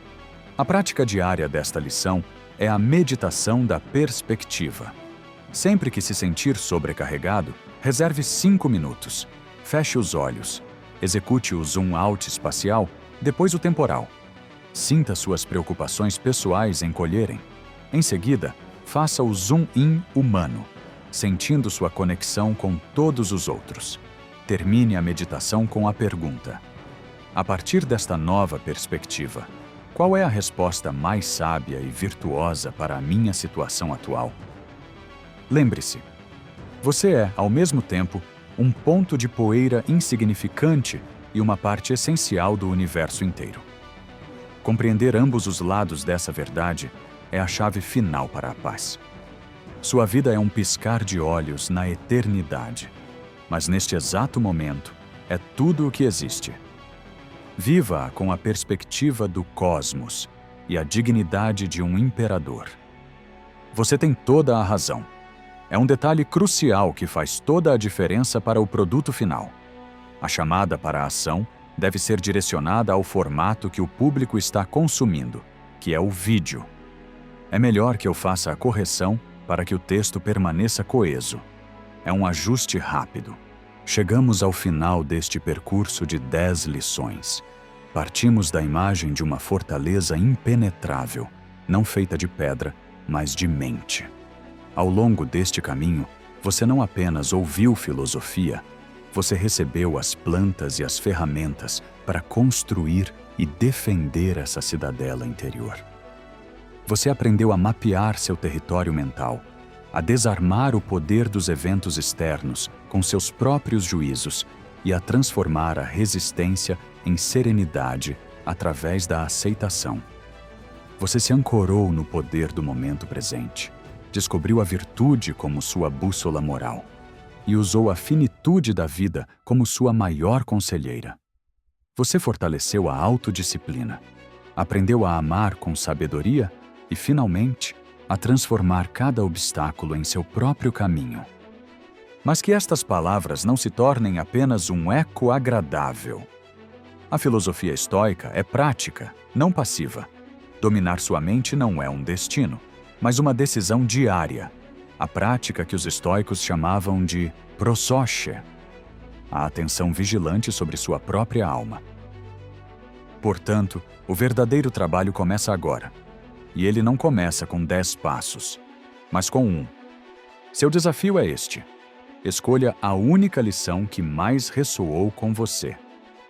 A prática diária desta lição é a meditação da perspectiva. Sempre que se sentir sobrecarregado, reserve 5 minutos. Feche os olhos. Execute o zoom out espacial, depois o temporal. Sinta suas preocupações pessoais encolherem. Em seguida, faça o zoom in humano, sentindo sua conexão com todos os outros. Termine a meditação com a pergunta: a partir desta nova perspectiva, qual é a resposta mais sábia e virtuosa para a minha situação atual? Lembre-se, você é, ao mesmo tempo, um ponto de poeira insignificante e uma parte essencial do universo inteiro. Compreender ambos os lados dessa verdade é a chave final para a paz. Sua vida é um piscar de olhos na eternidade, mas neste exato momento é tudo o que existe. Viva-a com a perspectiva do cosmos e a dignidade de um imperador. Você tem toda a razão. É um detalhe crucial que faz toda a diferença para o produto final. A chamada para a ação deve ser direcionada ao formato que o público está consumindo, que é o vídeo. É melhor que eu faça a correção para que o texto permaneça coeso. É um ajuste rápido. Chegamos ao final deste percurso de 10 lições. Partimos da imagem de uma fortaleza impenetrável, não feita de pedra, mas de mente. Ao longo deste caminho, você não apenas ouviu filosofia, você recebeu as plantas e as ferramentas para construir e defender essa cidadela interior. Você aprendeu a mapear seu território mental, a desarmar o poder dos eventos externos com seus próprios juízos e a transformar a resistência em serenidade através da aceitação. Você se ancorou no poder do momento presente, descobriu a virtude como sua bússola moral e usou a finitude da vida como sua maior conselheira. Você fortaleceu a autodisciplina, aprendeu a amar com sabedoria e, finalmente, a transformar cada obstáculo em seu próprio caminho. Mas que estas palavras não se tornem apenas um eco agradável. A filosofia estoica é prática, não passiva. Dominar sua mente não é um destino, mas uma decisão diária. A prática que os estoicos chamavam de prosoche, a atenção vigilante sobre sua própria alma. Portanto, o verdadeiro trabalho começa agora. E ele não começa com 10 passos, mas com 1. Seu desafio é este. Escolha a única lição que mais ressoou com você.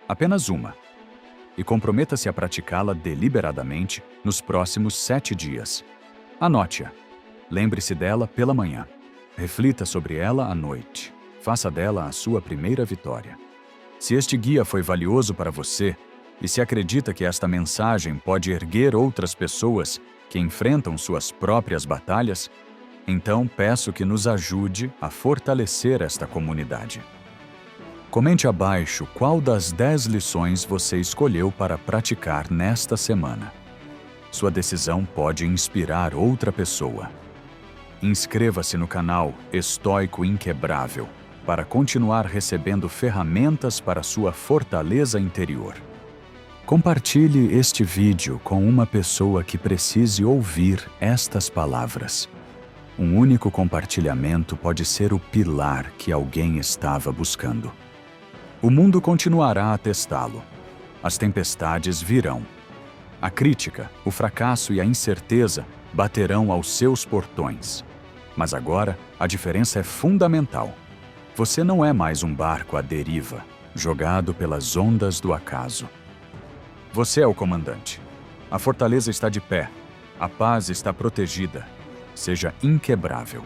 Apenas uma. E comprometa-se a praticá-la deliberadamente nos próximos 7 dias. Anote-a. Lembre-se dela pela manhã. Reflita sobre ela à noite. Faça dela a sua primeira vitória. Se este guia foi valioso para você, e se acredita que esta mensagem pode erguer outras pessoas que enfrentam suas próprias batalhas, então peço que nos ajude a fortalecer esta comunidade. Comente abaixo qual das 10 lições você escolheu para praticar nesta semana. Sua decisão pode inspirar outra pessoa. Inscreva-se no canal Estoico Inquebrável para continuar recebendo ferramentas para sua fortaleza interior. Compartilhe este vídeo com uma pessoa que precise ouvir estas palavras. Um único compartilhamento pode ser o pilar que alguém estava buscando. O mundo continuará a testá-lo. As tempestades virão. A crítica, o fracasso e a incerteza baterão aos seus portões. Mas agora, a diferença é fundamental. Você não é mais um barco à deriva, jogado pelas ondas do acaso. Você é o comandante. A fortaleza está de pé. A paz está protegida. Seja inquebrável.